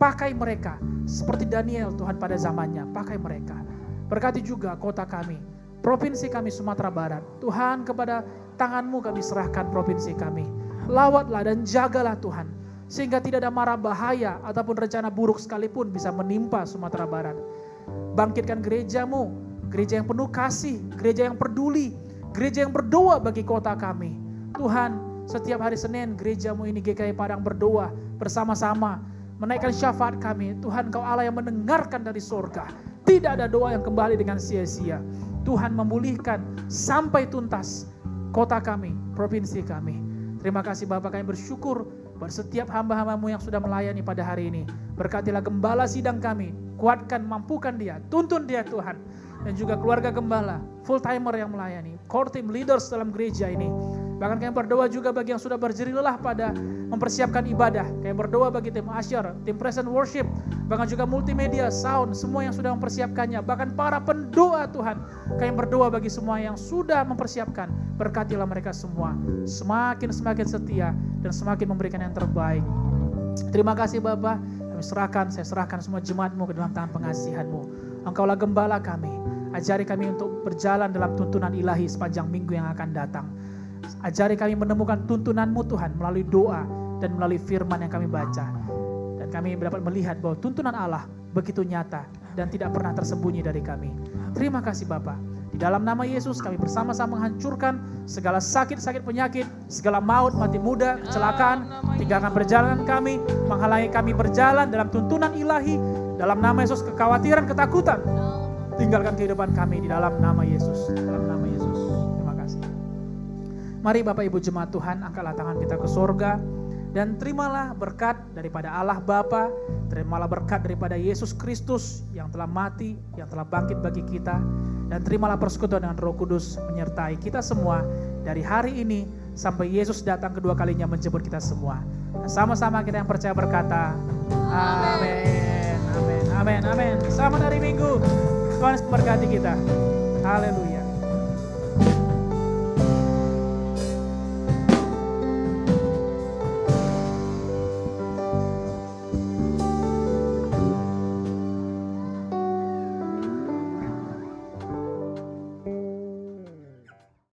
pakai mereka. Seperti Daniel Tuhan pada zamannya, pakai mereka. Berkati juga kota kami, provinsi kami Sumatera Barat. Tuhan, kepada tangan-Mu kami serahkan provinsi kami. Lawatlah dan jagalah Tuhan, sehingga tidak ada mara bahaya ataupun rencana buruk sekalipun bisa menimpa Sumatera Barat. Bangkitkan gereja-Mu, gereja yang penuh kasih, gereja yang peduli, gereja yang berdoa bagi kota kami. Tuhan, setiap hari Senin gereja-Mu ini GKI Padang berdoa bersama-sama, menaikkan syafaat kami. Tuhan, Kau Allah yang mendengarkan dari surga. Tidak ada doa yang kembali dengan sia-sia. Tuhan memulihkan sampai tuntas kota kami, provinsi kami. Terima kasih Bapak, kami bersyukur buat setiap hamba-hamba-Mu yang sudah melayani pada hari ini. Berkatilah gembala sidang kami, kuatkan, mampukan dia, tuntun dia Tuhan. Dan juga keluarga gembala, full timer yang melayani, core team leaders dalam gereja ini. Bahkan kami berdoa juga bagi yang sudah berjerih lelah pada mempersiapkan ibadah. Kami berdoa bagi tim Usher, tim Present Worship, bahkan juga multimedia, sound, semua yang sudah mempersiapkannya. Bahkan para pendoa Tuhan, kami berdoa bagi semua yang sudah mempersiapkan. Berkatilah mereka semua, semakin setia dan semakin memberikan yang terbaik. Terima kasih Bapa, saya serahkan semua jemaat-Mu ke dalam tangan pengasihan-Mu. Engkaulah gembala kami, ajari kami untuk berjalan dalam tuntunan ilahi sepanjang minggu yang akan datang. Ajari kami menemukan tuntunan-Mu Tuhan melalui doa dan melalui firman yang kami baca. Dan kami dapat melihat bahwa tuntunan Allah begitu nyata dan tidak pernah tersembunyi dari kami. Terima kasih Bapa. Di dalam nama Yesus kami bersama-sama menghancurkan segala sakit-sakit penyakit, segala maut, mati muda, kecelakaan, tinggalkan perjalanan kami, menghalangi kami berjalan dalam tuntunan ilahi. Dalam nama Yesus, kekhawatiran, ketakutan, tinggalkan kehidupan kami di dalam nama Yesus. Dalam nama Yesus. Terima kasih. Mari Bapak Ibu jemaat Tuhan, angkatlah tangan kita ke sorga dan terimalah berkat daripada Allah Bapa, terimalah berkat daripada Yesus Kristus yang telah mati, yang telah bangkit bagi kita. Dan terimalah persekutuan dengan Roh Kudus menyertai kita semua dari hari ini sampai Yesus datang kedua kalinya menjemput kita semua. Dan sama-sama kita yang percaya berkata, amin, amin, amin, amin. Selamat hari Minggu, Tuhan memberkati kita. Haleluya.